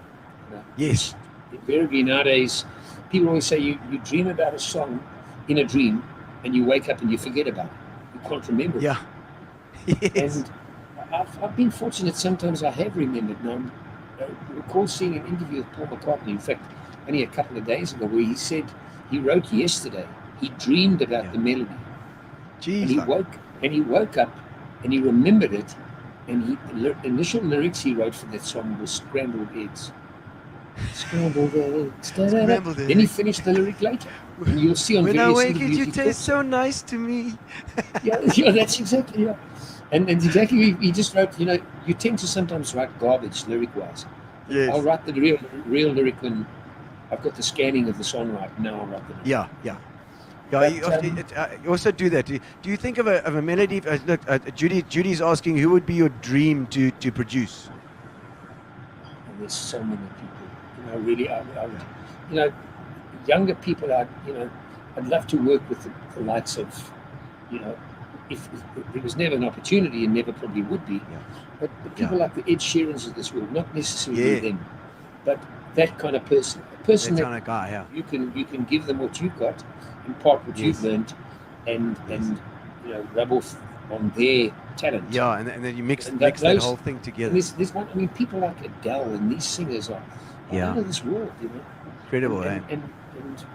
You know, Yes. invariably nowadays, people always say you dream about a song in a dream, and you wake up and you forget about it. You can't remember it. Yeah. Yes. And I've been fortunate. Sometimes I have remembered. Now, I recall seeing an interview with Paul McCartney, in fact, only a couple of days ago, where he said he wrote yesterday. He dreamed about the melody, and Jeez. he like- woke up and he remembered it. And the initial lyrics he wrote for that song was "Scrambled Eggs." Scrambled eggs. Da-da-da. Scrambled Then he eggs. finished the lyric later. And you'll see on When I various wake it, interviews you he taste so nice to me. yeah, that's exactly yeah. And exactly he just wrote. You know, you tend to sometimes write garbage lyric-wise. Yes. I'll write the real lyric when I've got the scanning of the song right. Now I'll write the lyric. Yeah. Yeah. But, You also do that. Do you think of a melody? Look, Judy's asking who would be your dream to produce. And there's so many people. You know, really, I would, you know, younger people. I'd love to work with the likes of, you know, if there was never an opportunity, and never probably would be. Yeah. But the people like the Ed Sheerans of this world, not necessarily Yeah. them, but that kind of person, a person That that kind of guy. Yeah. you can give them what you've got, impart what you've Yes. learned, and you know, rub off on their talent. Yeah, and then you mix And that those- whole thing together. And there's one. I mean, people like Adele and these singers are Yeah. out of this world. You know. Incredible, eh? And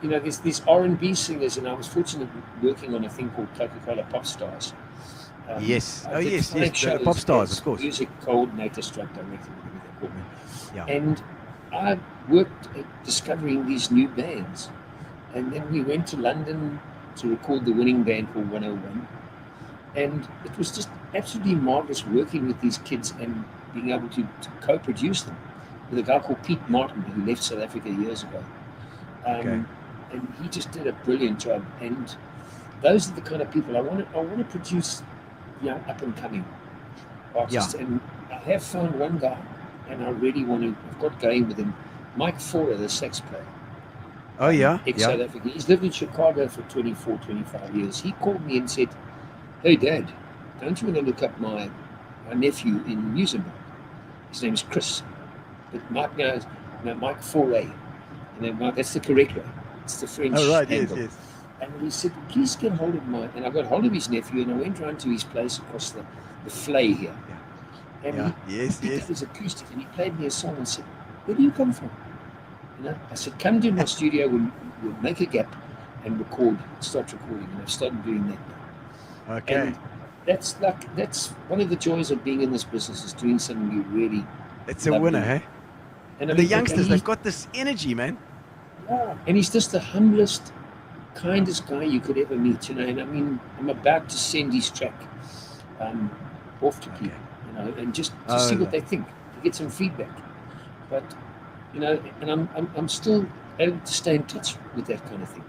you know, there's these R&B singers, and I was fortunate working on a thing called Coca-Cola Pop Stars. Yes. I Oh, did yes, 5 yes, the shows Pop Stars, as of course. Music coordinator, stroke director, whatever they call me. Yeah. And I worked at discovering these new bands, and then we went to London to record the winning band called 101, and it was just absolutely marvelous working with these kids and being able to co-produce them with a guy called Pete Martin, who left South Africa years ago. Okay. And he just did a brilliant job. And those are the kind of people I want to produce, young up and coming artists. Yeah. And I have found one guy, and I really want to. I've got going with him, Mike Fora, the sax player. Oh, yeah. Ex-South Yeah. Africa. He's lived in Chicago for 24, 25 years. He called me and said, "Hey, Dad, don't you want to look up my nephew in Luxembourg? His name is Chris. But Mike now is Mike Foray. And then Mike, that's the correct way. It's the French Oh, right. Yes, angle." yes. And he said, "Please get hold of my..." And I got hold of his nephew, and I went round to his place across the Flay here. And Yeah. he Yes, picked yes. up his acoustic, and he played me a song and said, "Where do you come from?" You know, I said, "Come to my studio, we'll make a gap and start recording." And I've started doing that now. Okay. And that's one of the joys of being in this business, is doing something you really It's a love winner, doing. hey? And And I the mean, youngsters, and they've got this energy, man. and he's just the humblest, kindest guy you could ever meet, you know. And I mean, I'm about to send his track off to people, you know, and just to Oh, see what no. they think, to get some feedback. But you know, and I'm still able to stay in touch with that kind of thing.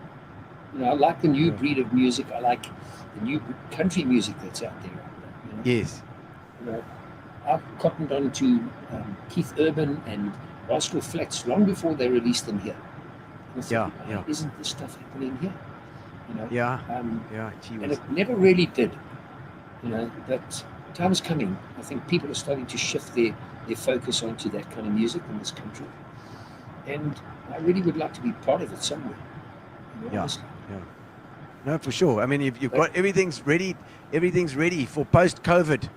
You know, I like the new breed of music. I like the new country music that's out there right now. You know? Yes. You know, I cottoned on to Keith Urban and Rascal Flatts long before they released them here. And I thought, Yeah, yeah. Isn't this stuff happening here? You know, Yeah. Um, Yeah. Gee and whiz. it never really did. You know, but time's coming. I think people are starting to shift their focus onto that kind of music in this country. And I really would like to be part of it somewhere. You know, Yeah. honestly. No, for sure. I mean, you've got everything's ready for post-COVID.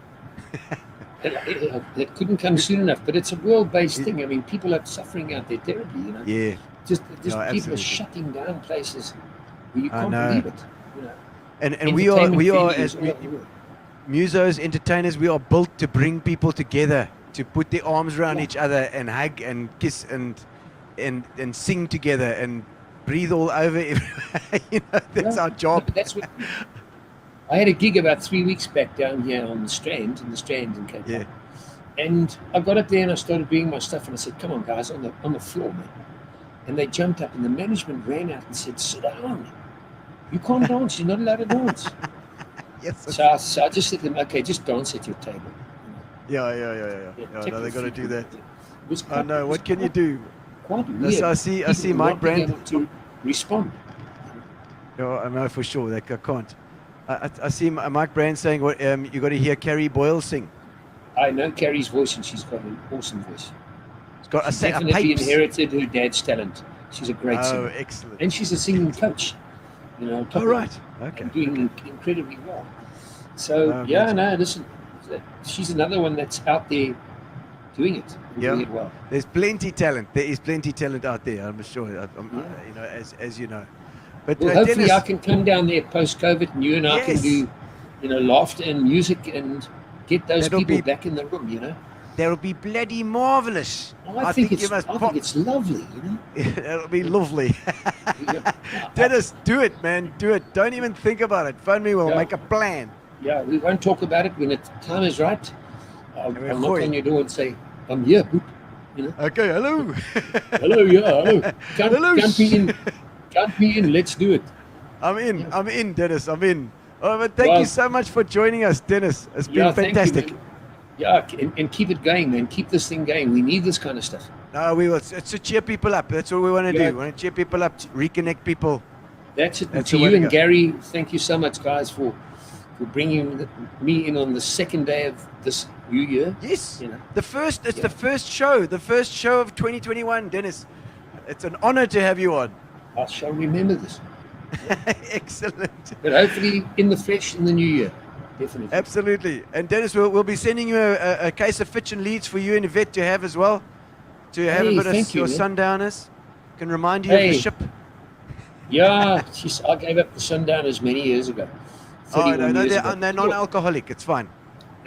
That couldn't come soon enough, but it's a world-based thing. I mean, people are suffering out there terribly, you know. Yeah. Just No, people absolutely. are shutting down places where you I can't know. believe it. You know. And we are Entertainment as venues all over the world. musos, entertainers, we are built to bring people together, to put their arms around Yeah. each other and hug and kiss and sing together and breathe all over. You know, that's Yeah. our job. That's what. I had a gig about 3 weeks back down here on the Strand, in Cape Town. Yeah. And I got up there and I started doing my stuff, and I said, "Come on, guys, on the floor, man." And they jumped up, and the management ran out and said, "Sit down. You can't dance. You're not allowed to dance." Yes. So I just said to them, "Okay, just dance at your table." Yeah. Yeah, No, they got to do that. It was I know. What can you do? Quite No, weird. so I see People Mike not being Brand. able to respond. Yeah, I know for sure. Like, I can't. I see Mike Brand saying you got to hear Carrie Boyle sing. I know Carrie's voice, and she's got an awesome voice. It's got a set of Definitely pipes. inherited her dad's talent. She's a great Oh, singer. excellent. And she's a singing coach. You know, Oh, right. Okay. and doing incredibly well. So Oh, yeah, amazing. no, listen, she's another one that's out there doing it, and Yeah. doing it well. There's plenty talent. There is plenty talent out there. I'm sure. Yeah. You know, as you know. But Well, hopefully Dennis, I can come down there post-COVID, and you and I can Yes. do, laughter and music, and get those That'll people be- back in the room. You know, that'll be bloody marvelous. I think you it's, must I pop. think it's lovely. You know, That'll be lovely. Yeah. Dennis, do it, man. Do it. Don't even think about it. Phone me. We'll Yeah. make a plan. Yeah, we won't talk about it when the time is right. I'll we're knock going. on your door and say, "I'm here, boop." You know, Okay. Hello. hello, yeah, hello. Hello. Count me in. Let's do it. I'm in. I'm in, Dennis. I'm in. Oh, but thank Well- you so much for joining us, Dennis. It's been Yeah, thank you, fantastic. man. Yeah, and keep it going, man. Keep this thing going. We need this kind of stuff. No, we will. It's to cheer people up. That's what we want to Yeah. do. We want to cheer people up, reconnect people. That's it. That's To the way you to and go. Gary, thank you so much, guys, for bringing me in on the second day of this new year. Yes. You know. The first. It's Yeah. the first show. The first show of 2021, Dennis. It's an honor to have you on. I shall remember this. Excellent. But hopefully in the flesh in the new year. Definitely. Absolutely. And Dennis, we'll be sending you a case of Fitch and Leeds for you and Yvette to have as well. To have a Hey, bit of thank you, your man. sundowners. Can remind you of Hey. the ship. Yeah, I gave up the sundowners many years ago. Oh, 31 no, years they're, ago. they're non-alcoholic. It's fine.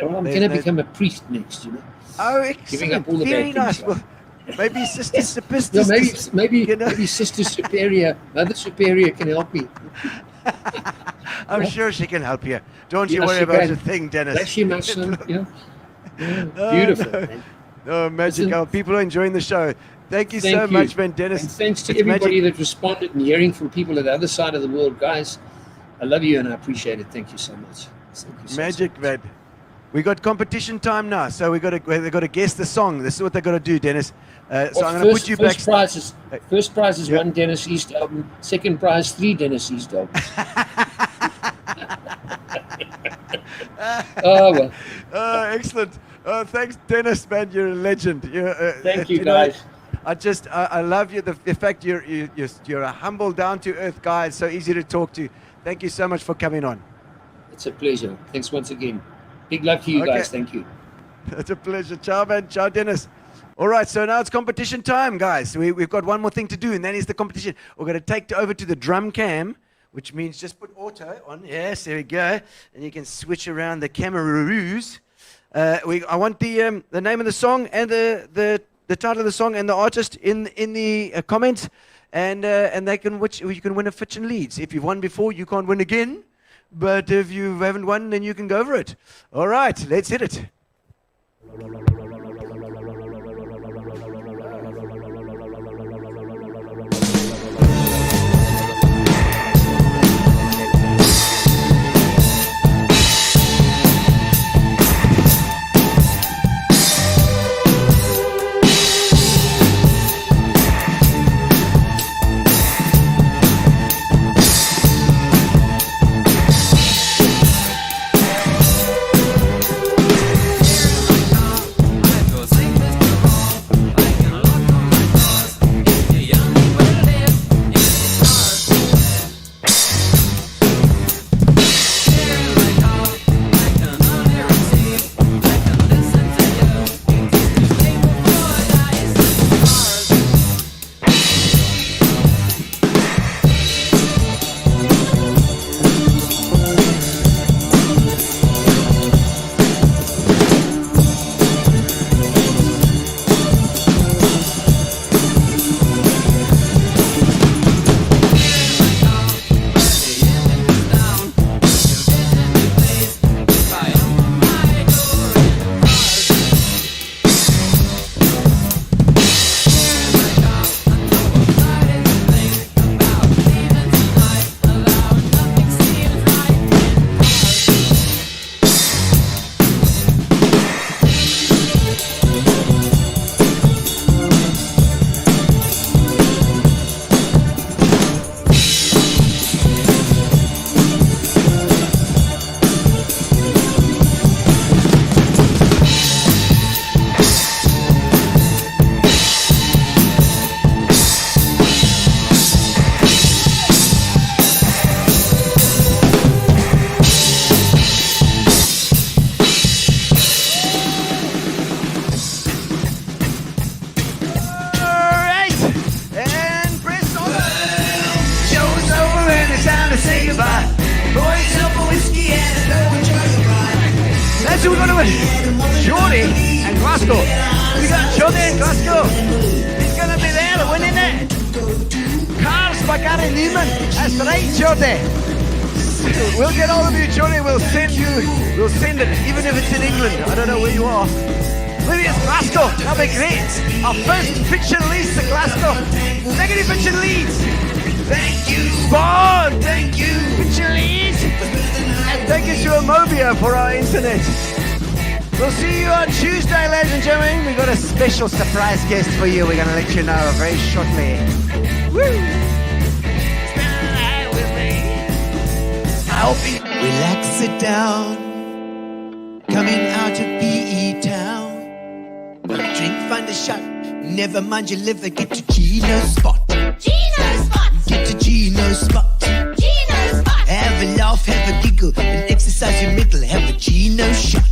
Well, I'm there's going to no- become a priest next, you know. Oh, Giving up excellent. all the Very bad nice. things, Well, maybe Sister Yeah, Sipistis. maybe you know? maybe Sister Superior, Mother Superior can help me. I'm sure she can help you. Don't you Yeah, worry she about can. a thing, Dennis. Bless you, my son. Yeah. Oh, Beautiful. no. Man. Oh, magic. Listen- Oh, people are enjoying the show. Thank you so Thank you. much, man, Dennis. And thanks to It's everybody magic. that responded and hearing from people at the other side of the world, guys. I love you and I appreciate it. Thank you so much. Thank you so Magic, much. man. We got competition time now, so they got to guess the song. This is what they got to do, Dennis. So Well, I'm going to first, put you first back. first prize is Yeah. 1 Dennis East album. Second prize, 3 Dennis East albums. Oh, well. Excellent. Thanks, Dennis, man. You're a legend. Thank you, know, guys. I love you. The fact you're a humble, down to earth guy. It's so easy to talk to. Thank you so much for coming on. It's a pleasure. Thanks once again. Big love to you Okay. guys. Thank you. It's a pleasure. Ciao, man. Ciao, Dennis. All right, so now it's competition time, guys. We've got one more thing to do, and that is the competition. We're going to take over to the drum cam, which means just put auto on. Yes, there we go. And you can switch around the cameras. I want the name of the song and the title of the song and the artist in the comments, and they can you can win a Fitch and Leeds. If you've won before, you can't win again. But if you haven't won, then you can go for it. All right, let's hit it. goodbye. Pour yourself a whiskey and a double joyride. That's who we're going to win. Jordy and Glasgow. We got Jordy and Glasgow. He's going to be there winning it. Cars by Gary Newman. That's right, Jordy. We'll get all of you, Jordy. We'll send it, even if it's in England. I don't know where you are. Maybe it's Glasgow. That'll be great. Our first feature leads to Glasgow. Negative feature leads. Thank you, Bond. Thank you, feature leads. And thank you to Amobia for our internet. We'll see you on Tuesday, ladies and gentlemen. We've got a special surprise guest for you. We're going to let you know very shortly. Woo! Relax, sit down. Coming out of PE town. Drink, find a shot. Never mind your liver. Get to Gino Spot. Gino Spot. Get to Gino Spot. Gino Spot. Have a laugh, have a giggle, and exercise your middle. Have a Gino shot.